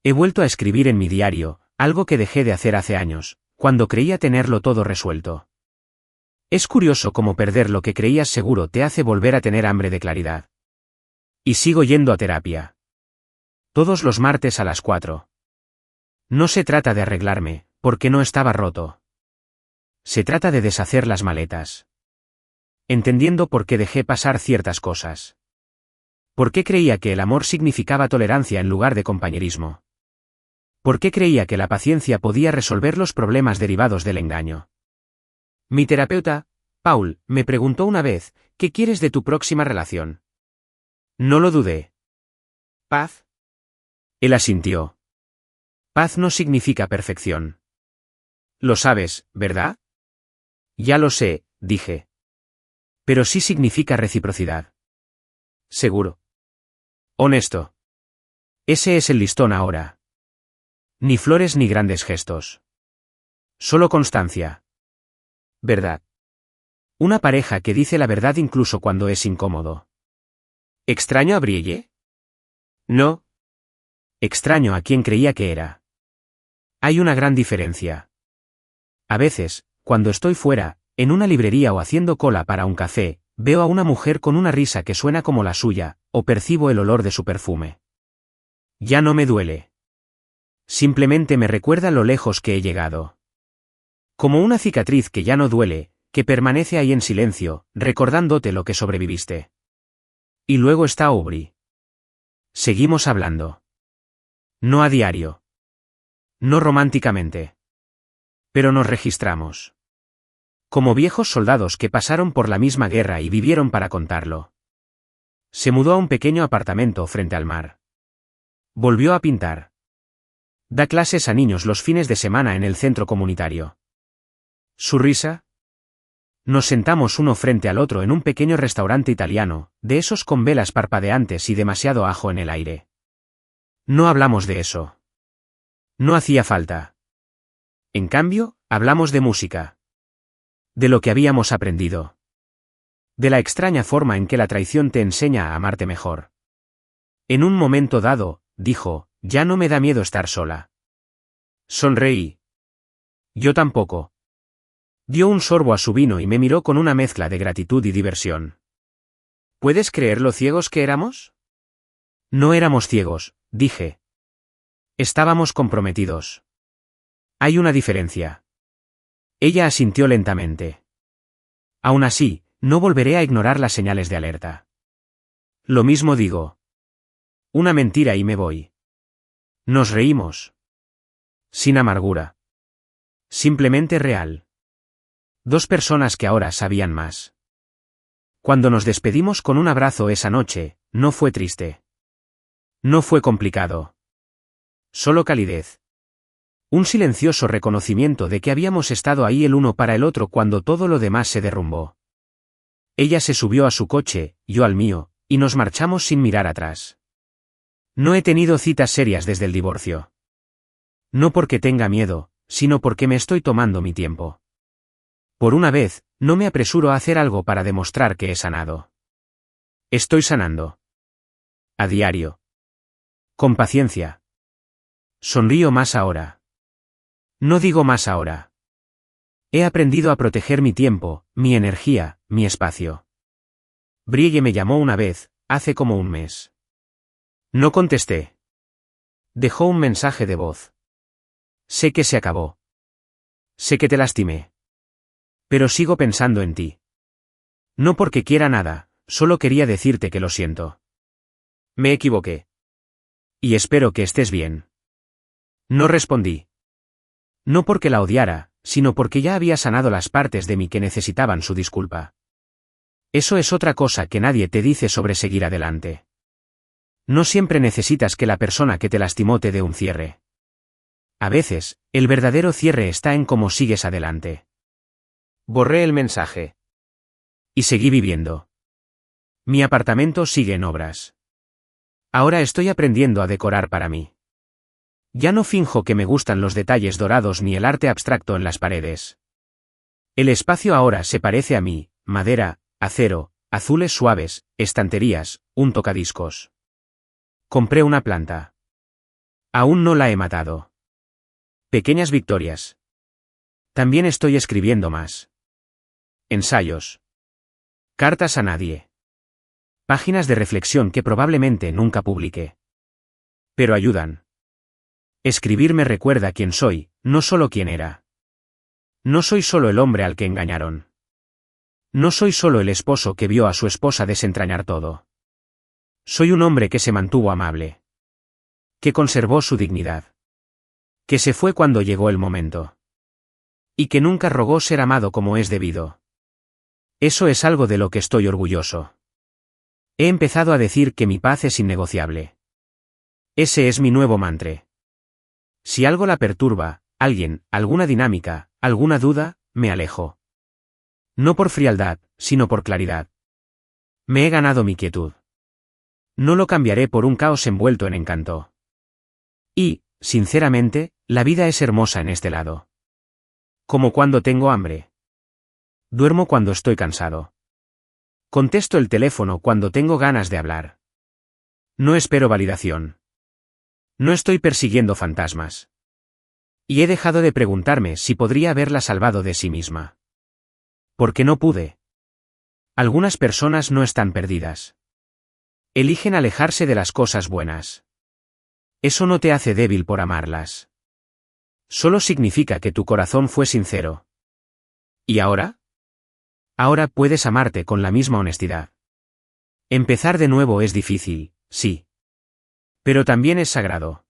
He vuelto a escribir en mi diario, algo que dejé de hacer hace años, cuando creía tenerlo todo resuelto. Es curioso cómo perder lo que creías seguro te hace volver a tener hambre de claridad. Y sigo yendo a terapia. Todos los martes a las 4. No se trata de arreglarme, porque no estaba roto. Se trata de deshacer las maletas. Entendiendo por qué dejé pasar ciertas cosas. ¿Por qué creía que el amor significaba tolerancia en lugar de compañerismo? ¿Por qué creía que la paciencia podía resolver los problemas derivados del engaño? Mi terapeuta, Paul, me preguntó una vez, ¿qué quieres de tu próxima relación? No lo dudé. ¿Paz? Él asintió. Paz no significa perfección. Lo sabes, ¿verdad? Ya lo sé, dije. Pero sí significa reciprocidad. Seguro. Honesto. Ese es el listón ahora. Ni flores ni grandes gestos. Solo constancia. Verdad. Una pareja que dice la verdad incluso cuando es incómodo. ¿Extraño a Brielle? No. Extraño a quien creía que era. Hay una gran diferencia. A veces, cuando estoy fuera, en una librería o haciendo cola para un café, veo a una mujer con una risa que suena como la suya, o percibo el olor de su perfume. Ya no me duele. Simplemente me recuerda lo lejos que he llegado. Como una cicatriz que ya no duele, que permanece ahí en silencio, recordándote lo que sobreviviste. Y luego está Aubrey. Seguimos hablando. No a diario. No románticamente. Pero nos registramos. Como viejos soldados que pasaron por la misma guerra y vivieron para contarlo. Se mudó a un pequeño apartamento frente al mar. Volvió a pintar. Da clases a niños los fines de semana en el centro comunitario. ¿Su risa? Nos sentamos uno frente al otro en un pequeño restaurante italiano, de esos con velas parpadeantes y demasiado ajo en el aire. No hablamos de eso. No hacía falta. En cambio, hablamos de música. De lo que habíamos aprendido. De la extraña forma en que la traición te enseña a amarte mejor. En un momento dado, dijo, ya no me da miedo estar sola. Sonreí. Yo tampoco. Dio un sorbo a su vino y me miró con una mezcla de gratitud y diversión. ¿Puedes creer lo ciegos que éramos? No éramos ciegos, dije. Estábamos comprometidos. Hay una diferencia. Ella asintió lentamente. Aún así, no volveré a ignorar las señales de alerta. Lo mismo digo. Una mentira y me voy. Nos reímos. Sin amargura. Simplemente real. Dos personas que ahora sabían más. Cuando nos despedimos con un abrazo esa noche, no fue triste. No fue complicado. Solo calidez. Un silencioso reconocimiento de que habíamos estado ahí el uno para el otro cuando todo lo demás se derrumbó. Ella se subió a su coche, yo al mío, y nos marchamos sin mirar atrás. No he tenido citas serias desde el divorcio. No porque tenga miedo, sino porque me estoy tomando mi tiempo. Por una vez, no me apresuro a hacer algo para demostrar que he sanado. Estoy sanando. A diario. Con paciencia. Sonrío más ahora. No digo más ahora. He aprendido a proteger mi tiempo, mi energía, mi espacio. Brielle me llamó una vez, hace como un mes. No contesté. Dejó un mensaje de voz. Sé que se acabó. Sé que te lastimé. Pero sigo pensando en ti. No porque quiera nada, solo quería decirte que lo siento. Me equivoqué. Y espero que estés bien. No respondí. No porque la odiara, sino porque ya había sanado las partes de mí que necesitaban su disculpa. Eso es otra cosa que nadie te dice sobre seguir adelante. No siempre necesitas que la persona que te lastimó te dé un cierre. A veces, el verdadero cierre está en cómo sigues adelante. Borré el mensaje. Y seguí viviendo. Mi apartamento sigue en obras. Ahora estoy aprendiendo a decorar para mí. Ya no finjo que me gustan los detalles dorados ni el arte abstracto en las paredes. El espacio ahora se parece a mí, madera, acero, azules suaves, estanterías, un tocadiscos. Compré una planta. Aún no la he matado. Pequeñas victorias. También estoy escribiendo más. Ensayos. Cartas a nadie. Páginas de reflexión que probablemente nunca publiqué. Pero ayudan. Escribir me recuerda quién soy, no solo quién era. No soy solo el hombre al que engañaron. No soy solo el esposo que vio a su esposa desentrañar todo. Soy un hombre que se mantuvo amable. Que conservó su dignidad. Que se fue cuando llegó el momento. Y que nunca rogó ser amado como es debido. Eso es algo de lo que estoy orgulloso. He empezado a decir que mi paz es innegociable. Ese es mi nuevo mantra. Si algo la perturba, alguien, alguna dinámica, alguna duda, me alejo. No por frialdad, sino por claridad. Me he ganado mi quietud. No lo cambiaré por un caos envuelto en encanto. Y, sinceramente, la vida es hermosa en este lado. Como cuando tengo hambre. Duermo cuando estoy cansado. Contesto el teléfono cuando tengo ganas de hablar. No espero validación. No estoy persiguiendo fantasmas. Y he dejado de preguntarme si podría haberla salvado de sí misma. Porque no pude. Algunas personas no están perdidas. Eligen alejarse de las cosas buenas. Eso no te hace débil por amarlas. Solo significa que tu corazón fue sincero. ¿Y ahora? Ahora puedes amarte con la misma honestidad. Empezar de nuevo es difícil, sí. Pero también es sagrado.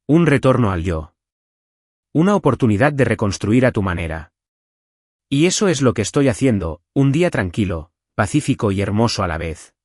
Un retorno al yo. Una oportunidad de reconstruir a tu manera. Y eso es lo que estoy haciendo, un día tranquilo, pacífico y hermoso a la vez.